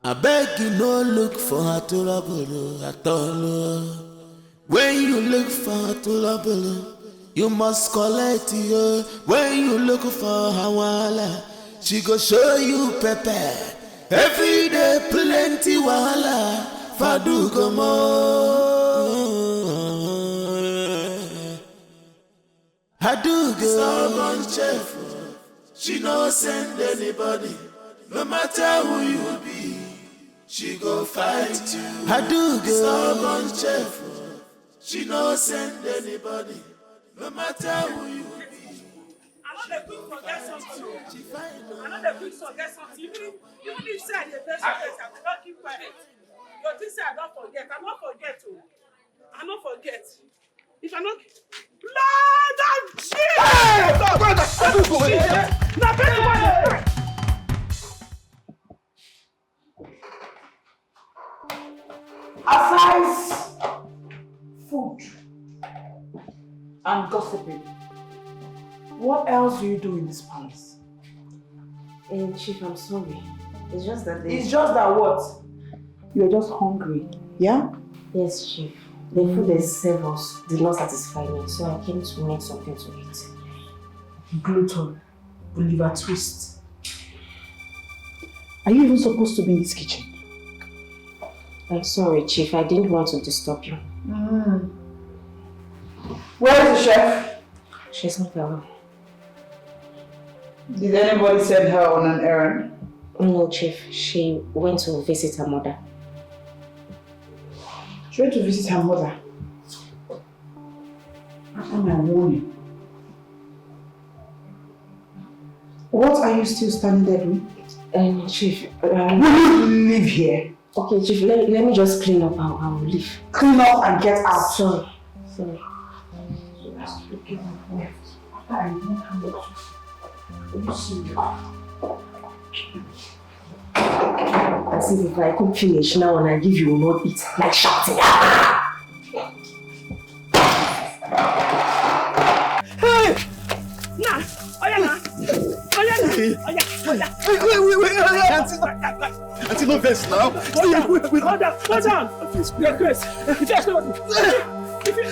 I beg you no look for her trouble at all. When you look for her trouble, you must collect her. When you look for her wala, she go show you pepper. Every day plenty wala. Fadu gomo. I do go. Someone chef. She no send anybody. No matter who you be, she go fight you. I do go. Someone chef. She no send anybody. No matter who you be. I know the quick forget something. I know the quick forget something. Even if say I dey best forget, I will not keep quiet. Your thing say I don't forget. I don't forget. I don't forget. If I not Lord of Jesus! Now better one. Aside food and gossiping, what else do you do in this palace? Chief, I'm sorry. It's just that It's just that what? You're just hungry, yeah? Yes, Chief. The food they serve us did not satisfy me, so I came to make something to eat. Gluten, liver twist. Are you even supposed to be in this kitchen? I'm sorry, Chief. I didn't want to disturb you. Where is the chef? She's not around. Did anybody send her on an errand? No, Chief. She went to visit her mother. She went to visit her mother. After my warning. What are you still standing there doing? Chief, will you leave here? Okay, Chief, let me just clean up. I will leave. Clean up and get out. Sorry. After I know how much. As if I cook finish now and I give you will not eat. Like shouting. Hey! Nah! Oyana! Auntie, no vex now. Hold down. You're Grace.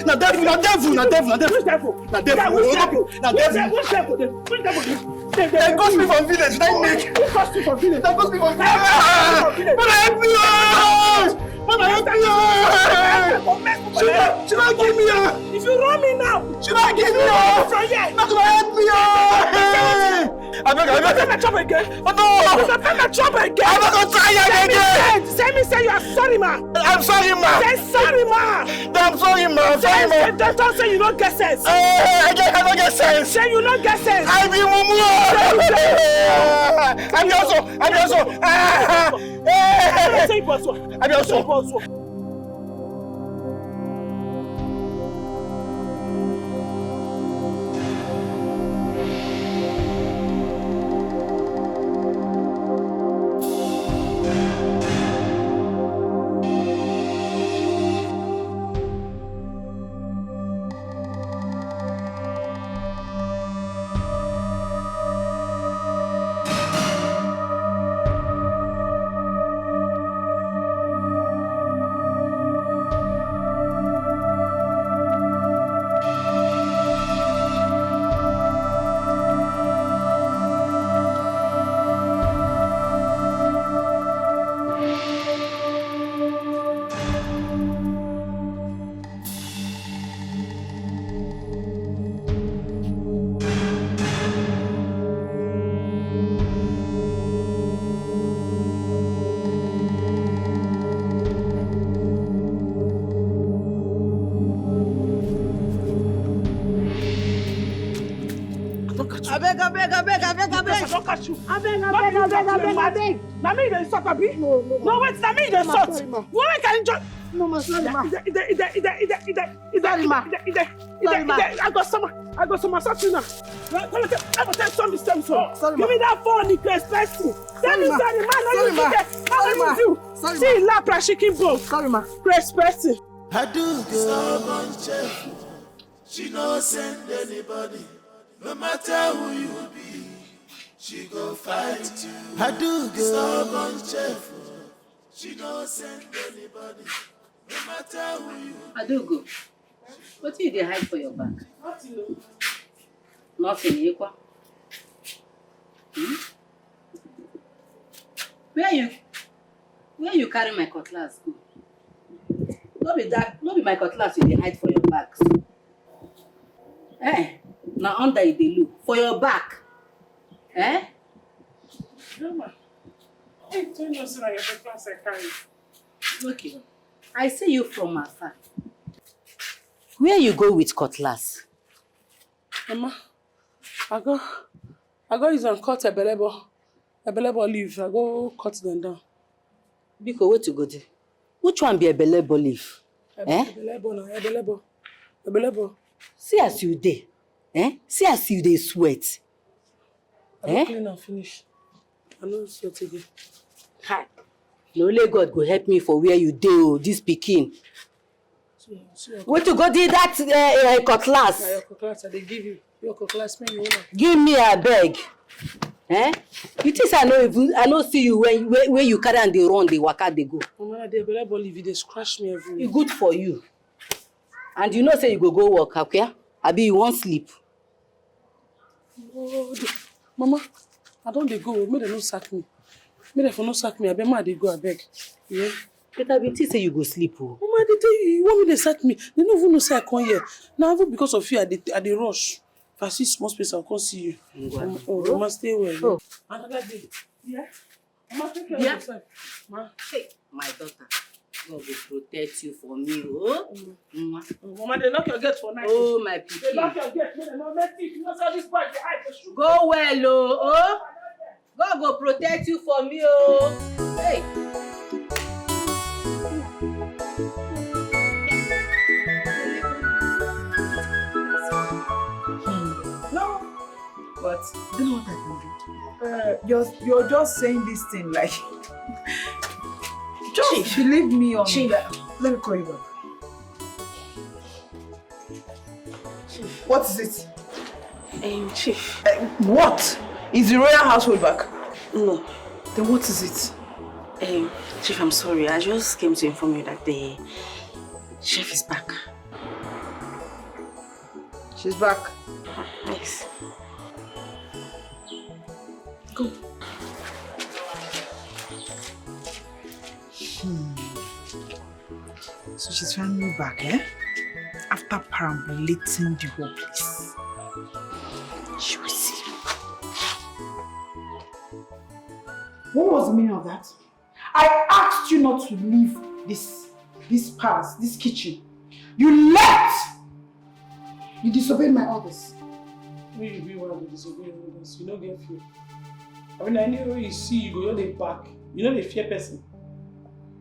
Na devil. They got me from village. Who cost you from village? They got me from village. Mama, help me out! Should I give me out? If you run me now, should I give me out? From here. Not gonna help me out! I beg my job again. Oh no! You pay my job again. I'm not gonna try again. Say you are sorry, ma. I'm sorry, ma. Say sorry, ma. I'm sorry, ma. Don't say you don't get sense. I don't get sense. Say you don't get sense. I be mumu. I be also. I don't catch you. I beg. Na me dey insult abi? No, wait, na me dey insult. Why can you just... No, ma, sorry, ma. I got some assassin now. I go tell some Sorry, give me that phone, the Grace person. Tell me, sorry, man. How do you do? See, lap chicken bone. Sorry, ma. Grace person. I do stubborn chef. She no send anybody. No matter who you be, she go fight you. I do stubborn chef. She no send anybody. No matter who you be. Adugo, what do you hide for your back? Nothing, Ekwa. Where you carry my cutlass go? No be my cutlass you dey hide for your back. Now under you dey look for your back. Grandma, I don't know so your cutlass I carry. Okay, I see you from afar. Where you go with cutlass? Mama, I go use and cut a belebo leaf. I go cut them down. Biko, where to go there? Which one be a belebo leaf? Belebo. See as you dey. See as you dey sweat. I don't clean and finish. I don't sweat again. Hi. No only God go help me for where you dey oh, this pikin. Where to go do that cutlass? Your cutlass, they give you. Your cutlass, me, you Give me a beg. Eh? You think I no see you when you carry and they run, they waka, they go. Mama, they better believe you, they scratch me everywhere. It's good for you. And you know say you go work, okay? Abi you won't sleep. Oh, Mama, I don't they go. May they no sack me. May they for no sack me. I bet ma they go, I beg. Yeah. But I be say you go sleep. Oh. Mama, they tell you want me to sack me. They don't even know say I come here. Now even because of you, I dey rush. If I see small space, I'll come see you. Mama, stay well. Oh. Another day. Yeah. Mama, take care of Yeah. yourself. Ma. Hey, my daughter. God will protect you for me, oh. Mama, they knock your gate for night. Oh, my pikin. They knock your gate. They don't let you. You know, so this boy, the eye, the shoe. Go well, oh. God will protect you for me, oh. Hey. No, but you know what I can do? You're just saying this thing like just Chief. Believe me on Chief. that. Let me call you back. Chief. What is it? Chief. What? Is the royal household back? No. Then what is it? Chief, I'm sorry. I just came to inform you that the chef is back. She's back. Yes. Go. So she's finally back, eh? After perambulating the whole place. She will see. What was the meaning of that? I asked you not to leave this palace, this kitchen. You left! You disobeyed my orders. When you be one of the disobeying orders, you don't get fear. I mean, anywhere you see, you go on the back. You know the fear person.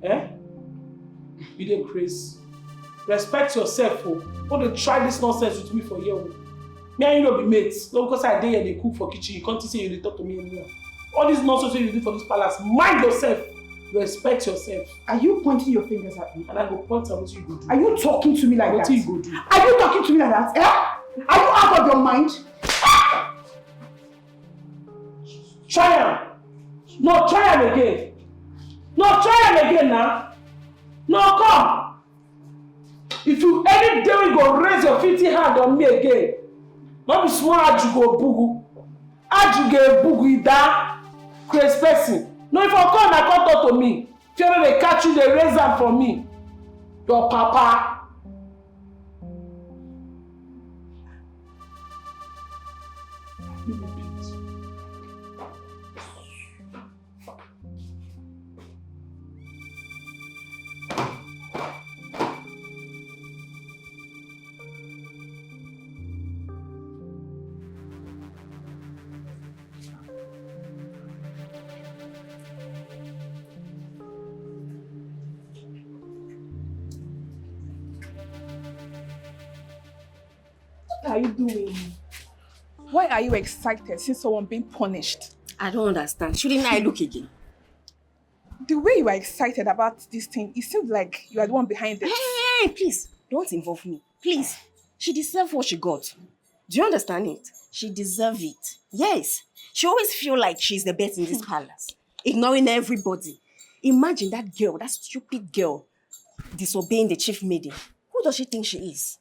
Eh? You dey crazy. Respect yourself, oh. Don't try this nonsense with me for a year. Me and you don't be mates. Not because I dey here, they cook for kitchen. You can't say you dey talk to me anymore. All this nonsense you do for this palace, mind yourself. Respect yourself. Are you pointing your fingers at me? And I go point at what you go do. Are you talking to me like what that? you go do? Are you talking to me like that? Eh? Are you out of your mind? Try am. No, try am again. No, try am again now. No, come. If you any day you go raise your 50 hand on me again, not be small aju go bugu. Aju go bugu ida. Crazy person. No, if I come, I come talk to me. If you know they catch you, they raise them for me. Your papa. What are you doing? Why are you excited since someone being punished? I don't understand. Shouldn't I look again? The way you are excited about this thing, it seems like you are the one behind it. Hey, please, don't involve me. Please. She deserves what she got. Do you understand it? She deserves it. Yes. She always feels like she's the best in this palace, ignoring everybody. Imagine that girl, that stupid girl, disobeying the chief maiden. Who does she think she is?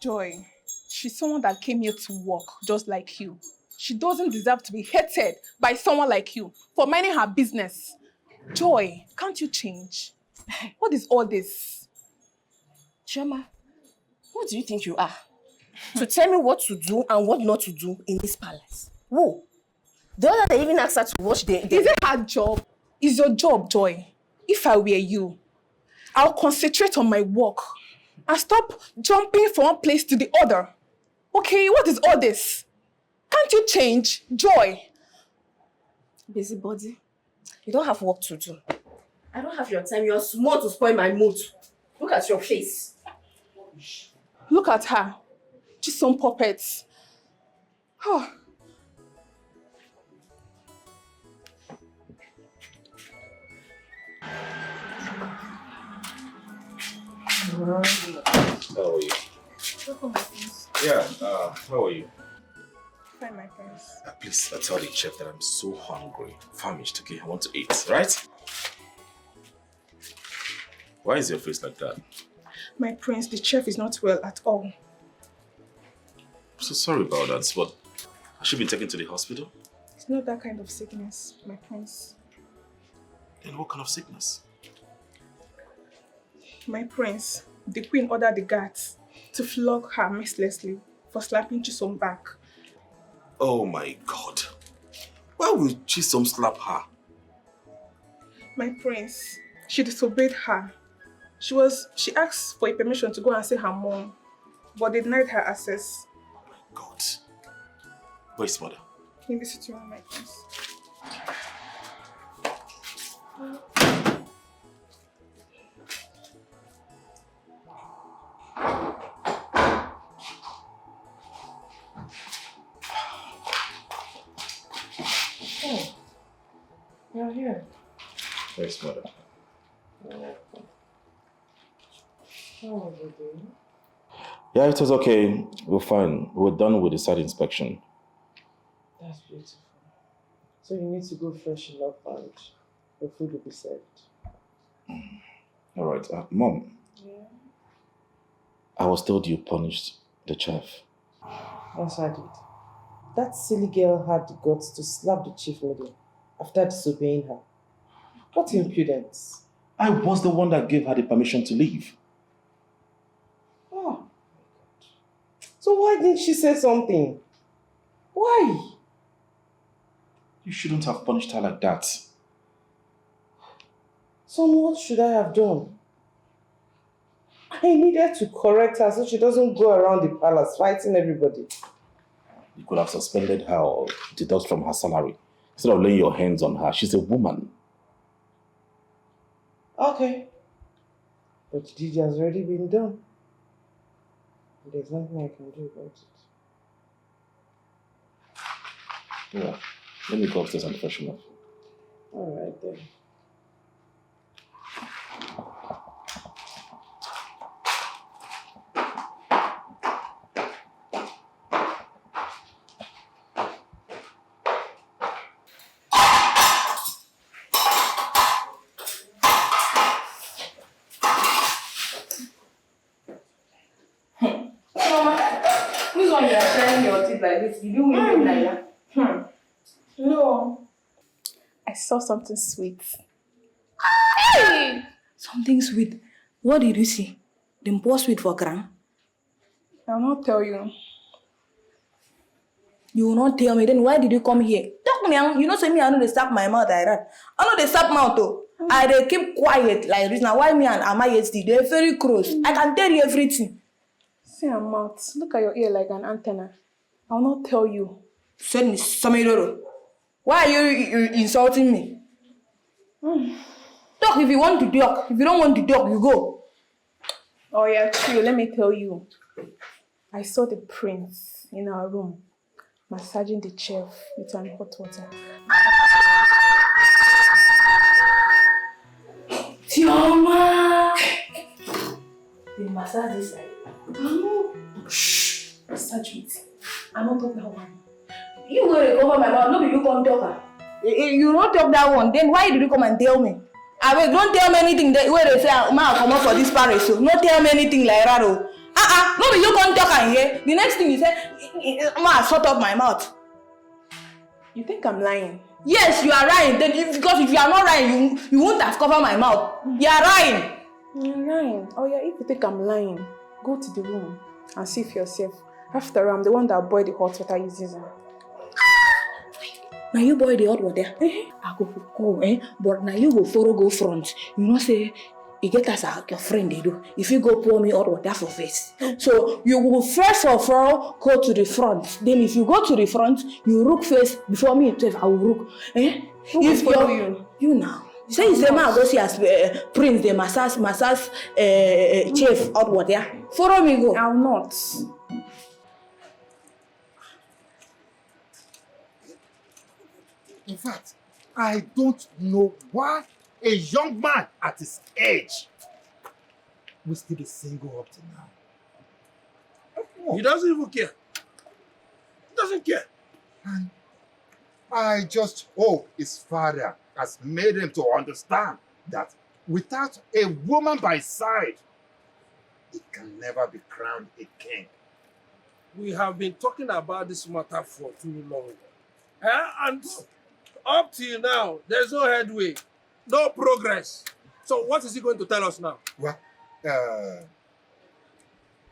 Joy, she's someone that came here to work just like you. She doesn't deserve to be hated by someone like you for minding her business. Joy, can't you change? What is all this? Chioma, who do you think you are? To tell me what to do and what not to do in this palace? Who? The other day even asked her to watch the... Is it her job? It's your job, Joy. If I were you, I'll concentrate on my work and stop jumping from one place to the other. Okay, what is all this? Can't you change, Joy? Busybody, you don't have work to do. I don't have your time. You're small to spoil my mood. Look at your face. Look at her. Just some puppets. Oh. How are you? Welcome, my friends. Yeah, how are you? Fine, my friends. Please tell the chef that I'm so hungry, famished, okay? I want to eat, right? Why is your face like that? My prince, the chef is not well at all. I'm so sorry about that, but I should be taken to the hospital? It's not that kind of sickness, my prince. Then what kind of sickness? My prince, the queen ordered the guards to flog her mercilessly for slapping Chisom back. Oh my God. Why would Chisom slap her? My prince, she disobeyed her. She asked for a permission to go and see her mom, but they denied her access. God. Where's mother? In this situation, my prince. Oh, you're here. Where's mother? How was your day? Yeah, it was okay. We're fine. We're done with the site inspection. That's beautiful. So you need to go freshen up and your food will be served. Alright, Mom. Yeah. I was told you punished the chef. Yes, I did. That silly girl had the guts to slap the chief lady after disobeying her. What impudence. I was the one that gave her the permission to leave. Oh my God. So why didn't she say something? Why? You shouldn't have punished her like that. So what should I have done? I needed to correct her so she doesn't go around the palace fighting everybody. You could have suspended her or deduct from her salary. Instead of laying your hands on her, she's a woman. Okay. But the deed has already been done. There's nothing I can do about it. Yeah. Let me go upstairs and freshen up. Alright then. Who's on your shining your teeth like this? You do win like that? No. I saw something sweet. Hey! Something sweet. What did you see? Them pour sweet for Gran? I'll not tell you. You will not tell me. Then why did you come here? Talk me. You know, say me, I know they stop my mouth like that. I know they stop mouth though. I they keep quiet like this. Now why me and Amayesti? They're very close. I can tell you everything. See your mouth. Look at your ear like an antenna. I'll not tell you. Send me some. Why are you insulting me? Talk if you want to talk. If you don't want to talk, you go. Oh yeah, true. Let me tell you. I saw the prince in our room massaging the chef with some hot water. Tioma! They massage this side. Shh! Massage it. I'm not talking that one. You go to cover my mouth. No, you come talk. You don't talk that one. Then why did you come and tell me? I mean, don't tell me anything where they say, "Ma, come up for this parish." So, don't tell me anything like that. No, you come talk and hear. The next thing you say, "Ma, shut up my mouth." You think I'm lying? Yes, you are lying. Then, because if you are not lying, you won't have covered my mouth. You are lying. You're lying. Oh yeah, if you think I'm lying, go to the room and see for yourself. After I'm the one that boiled the hot water is using. Now you boil the hot water. I go, but now you go follow go front. You know say you get as your friend they do. If you go pour me hot water for face. So you will first of all go to the front. Then if you go to the front, you look face before me itself. I will look. Who if will follow you now. You say you say man go see as prince the massage chef hot water. Follow me go. I'll not. In fact, I don't know why a young man at his age will still be single up to now. He doesn't even care. He doesn't care. And I just hope his father has made him to understand that without a woman by his side, he can never be crowned a king. We have been talking about this matter for too long. And up till now, there's no headway, no progress. So what is he going to tell us now? Well,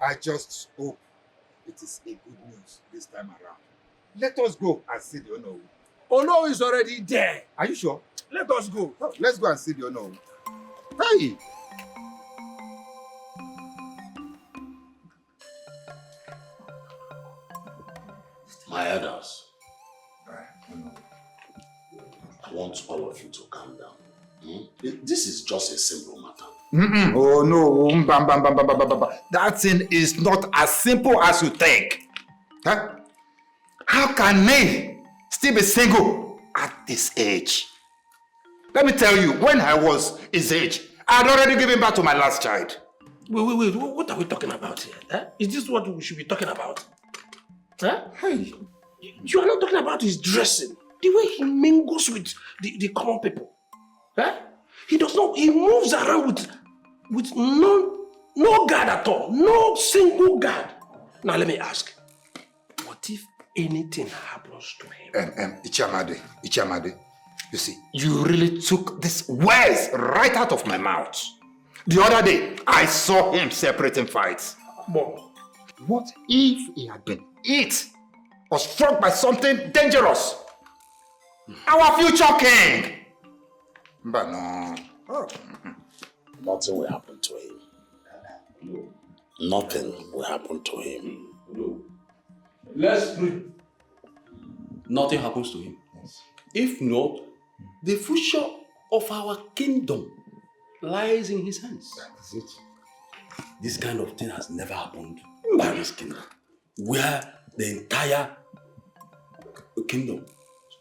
I just hope it is a good news this time around. Let us go and see the Ono. Ono is already there. Are you sure? Let us go. Oh, let's go and see the Ono. Hey! My elders, I want all of you to calm down. This is just a simple matter. Oh no, that thing is not as simple as you think. Huh? How can me still be single at this age? Let me tell you, when I was his age, I had already given birth to my last child. Wait, what are we talking about here? Huh? Is this what we should be talking about? Huh? Hey, you are not talking about his dressing, the way he mingles with the common people. Huh? He does not, he moves around with no guard at all, no single guard. Now let me ask, what if anything happens to him? Ichamade, you see, you really took these words right out of my mouth. The other day, I saw him separating fights. But what if he had been hit or struck by something dangerous? Our future king! But no. Oh. Nothing will happen to him. Nothing will happen to him. Let's pray. Nothing happens to him. If not, the future of our kingdom lies in his hands. That is it. This kind of thing has never happened in this kingdom, where the entire kingdom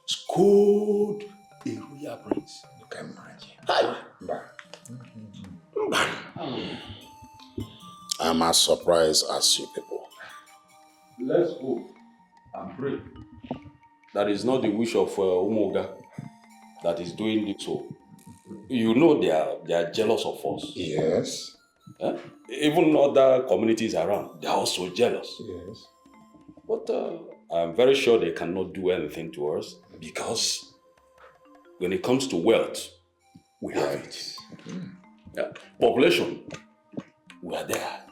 scored a royal prince. You can imagine. I'm as surprised as you people. Let's hope and pray that is not the wish of Umoga that is doing this. So, you know they are jealous of us. Yes. Even other communities around, they are also jealous. Yes. But I'm very sure they cannot do anything to us because when it comes to wealth, we have it. Yeah. Population, we are there.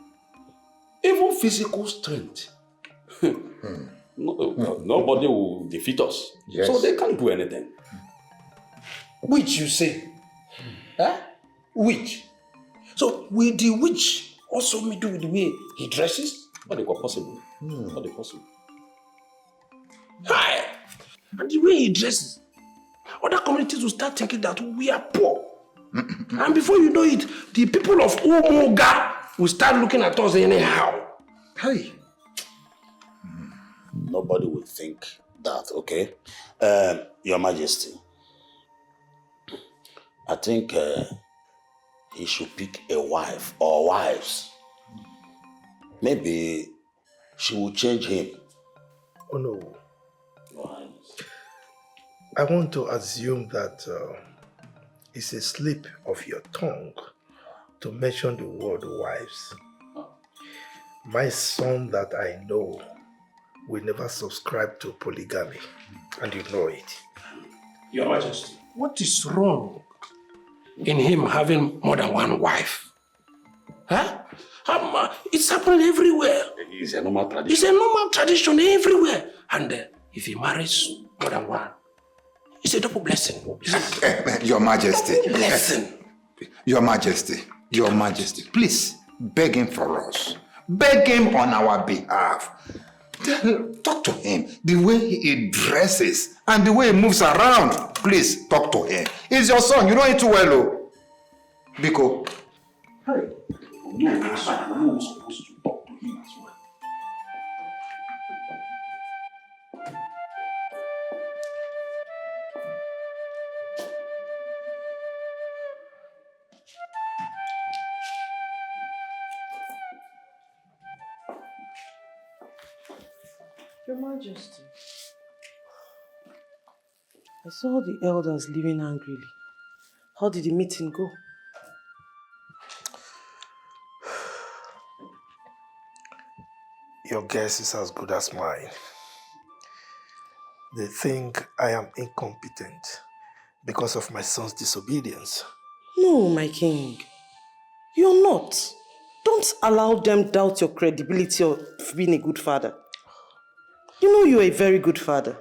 Even physical strength, nobody will defeat us. Yes. So they can't do anything. Which you say? Huh? Which? So will the witch also do with the way he dresses? Not possible. Not possible. Hi! And the way he dresses, other communities will start thinking that we are poor. And before you know it, the people of Umoga will start looking at us anyhow. Hey! Nobody will think that, okay? Your Majesty, I think he should pick a wife or wives. Maybe she will change him. Oh no. I want to assume that it's a slip of your tongue to mention the word wives. My son that I know will never subscribe to polygamy, and you know it. Your Majesty, what is wrong in him having more than one wife? Huh? It's happening everywhere. It's a normal tradition. It's a normal tradition everywhere. And if he marries more than one, it's a double blessing. Your Majesty. Blessing. Your Majesty, please beg him for us. Beg him on our behalf. Talk to him. The way he dresses and the way he moves around. Please talk to him. He's your son. You know it too well, oh. Biko. Hey. You're supposed to talk to him as well. Your Majesty, I saw the elders leaving angrily. How did the meeting go? Your guess is as good as mine. They think I am incompetent because of my son's disobedience. No, my king. You're not. Don't allow them doubt your credibility of being a good father. You know you're a very good father.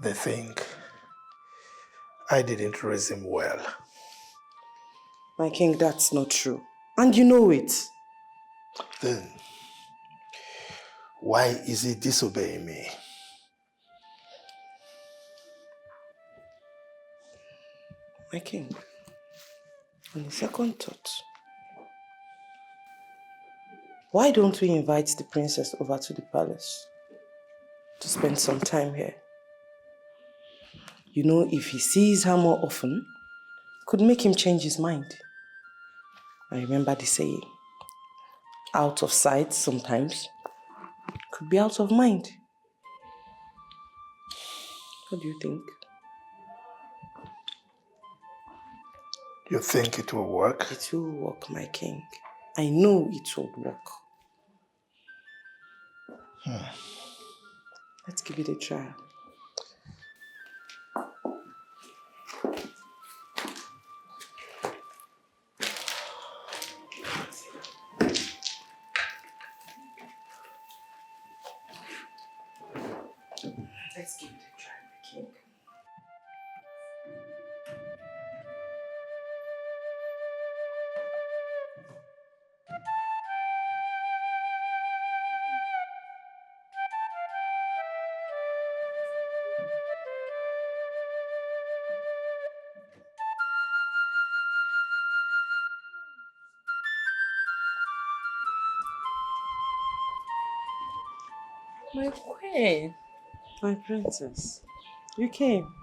They think I didn't raise him well. My king, that's not true. And you know it. Then, why is he disobeying me? My king, on a second thought, why don't we invite the princess over to the palace to spend some time here? You know, if he sees her more often, it could make him change his mind. I remember the saying, out of sight sometimes could be out of mind. What do you think? You think it will work? It will work, my king. I know it will work. Let's give it a try. Let's give it a try, my king. My queen. My princess. You came?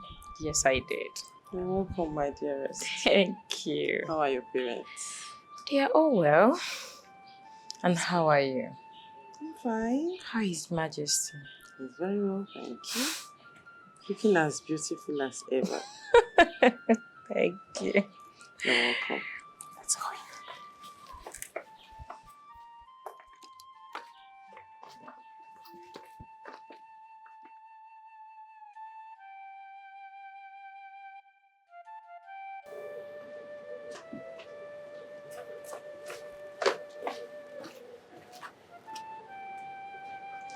Yes, I did. You're welcome, my dearest. Thank you. How are your parents? They are all well. And how are you? I'm fine. How is His Majesty? He's very well, thank you. Looking as beautiful as ever. Thank you. You're welcome. Let's go.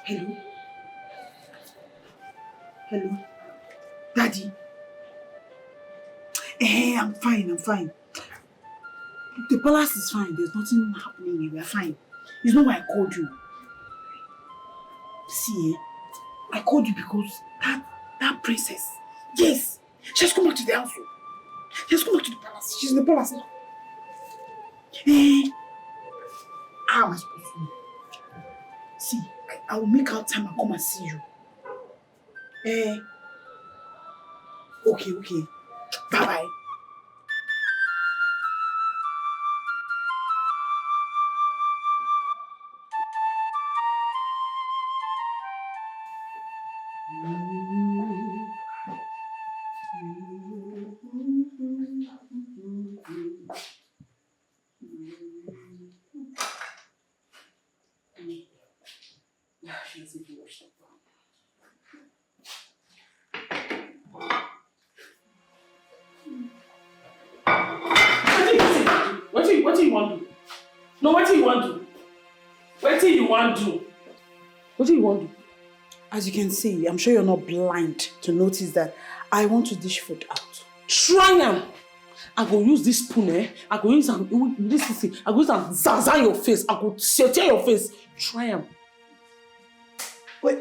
Hello? Hello? Daddy? I'm fine. The palace is fine. There's nothing happening here. We're fine. It's not why I called you. See, I called you because that princess, yes, she has come back to the house. She has come back to the palace. She's in the palace now. How am I supposed to know? See, I will make out time and come and see you. Okay. Bye-bye. What do you want to do? No, what do you want to do? What do you want to do? What do you want to do? As you can see, I'm sure you're not blind to notice that I want to dish food out. Try am. I go use this spoon, I go use this thing. I go use am zaza your face. I go tear your face. Try am. Wait,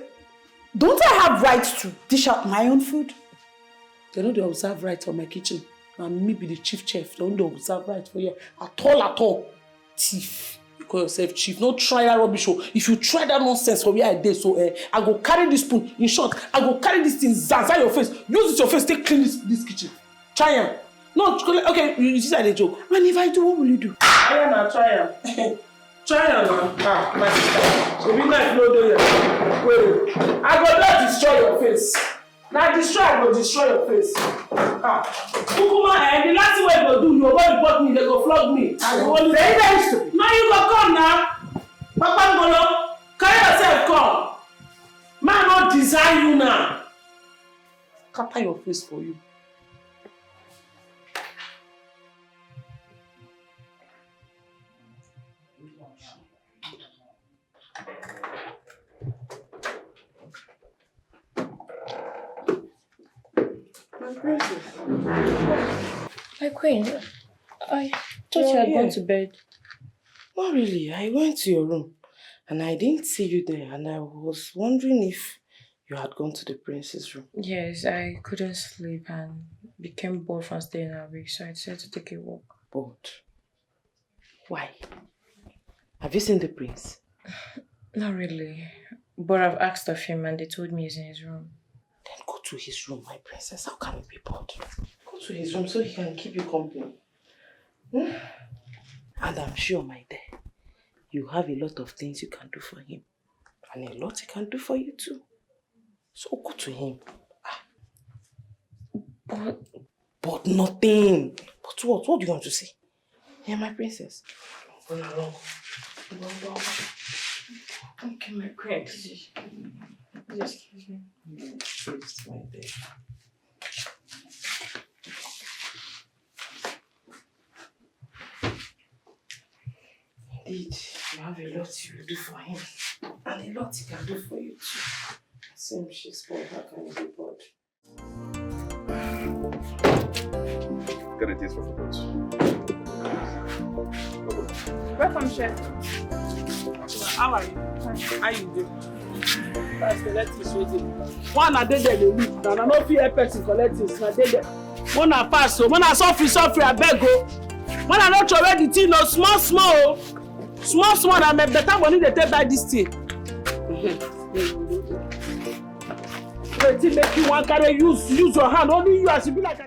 don't I have rights to dish out my own food? They don't observe right for my kitchen. And me be the chief chef. They don't observe right for you at all. Thief. You call yourself chief. No try that rubbish. If you try that nonsense for where I did, so I go carry this spoon. In short, I go carry this thing, zaza your face. Use it your face, take clean this kitchen. Try am. No, okay, you see that a joke. And if I do, what will you do? Try am. Try am now. Ah, my sister. Shebi knife no dey here. Wait. I go just destroy your face. Now destroy, I go destroy your face. Ah. Kukuma, the last thing wey you go do, you go report me, they go flog me. Very stupid. Now you go come now. Papa Ngolo, carry yourself come. Man not design you now. Scatter your face for you. My princess. My queen, I thought you had gone to bed. Not really. I went to your room and I didn't see you there, and I was wondering if you had gone to the prince's room. Yes, I couldn't sleep and became bored from staying awake, so I decided to take a walk. Bored? Why? Have you seen the prince? Not really, but I've asked of him and they told me he's in his room. Then go to his room, my princess. How can you be bored? Go to his room so he can keep you company. Hmm? And I'm sure, my dear, you have a lot of things you can do for him. And a lot he can do for you too. So go to him. But nothing. But what? What do you want to say? Yeah, my princess. Go along. Go. Okay, my queen. Please excuse me. Please, my dear. Indeed, you have a lot you will do for him. And a lot he can do for you too. Same Shakespeare, how can you be bored? Get a taste for food. Welcome, chef. How are you? How you doing? Let's collect this waiting. One a day they leave. Now no fear person collect this. Now they. One a pass so. One a suffer. I beg go. One a not throw away the thing. No small. Small. I make better money they take buy this thing. Wait till make you one carry use your hand. Only you as you be like.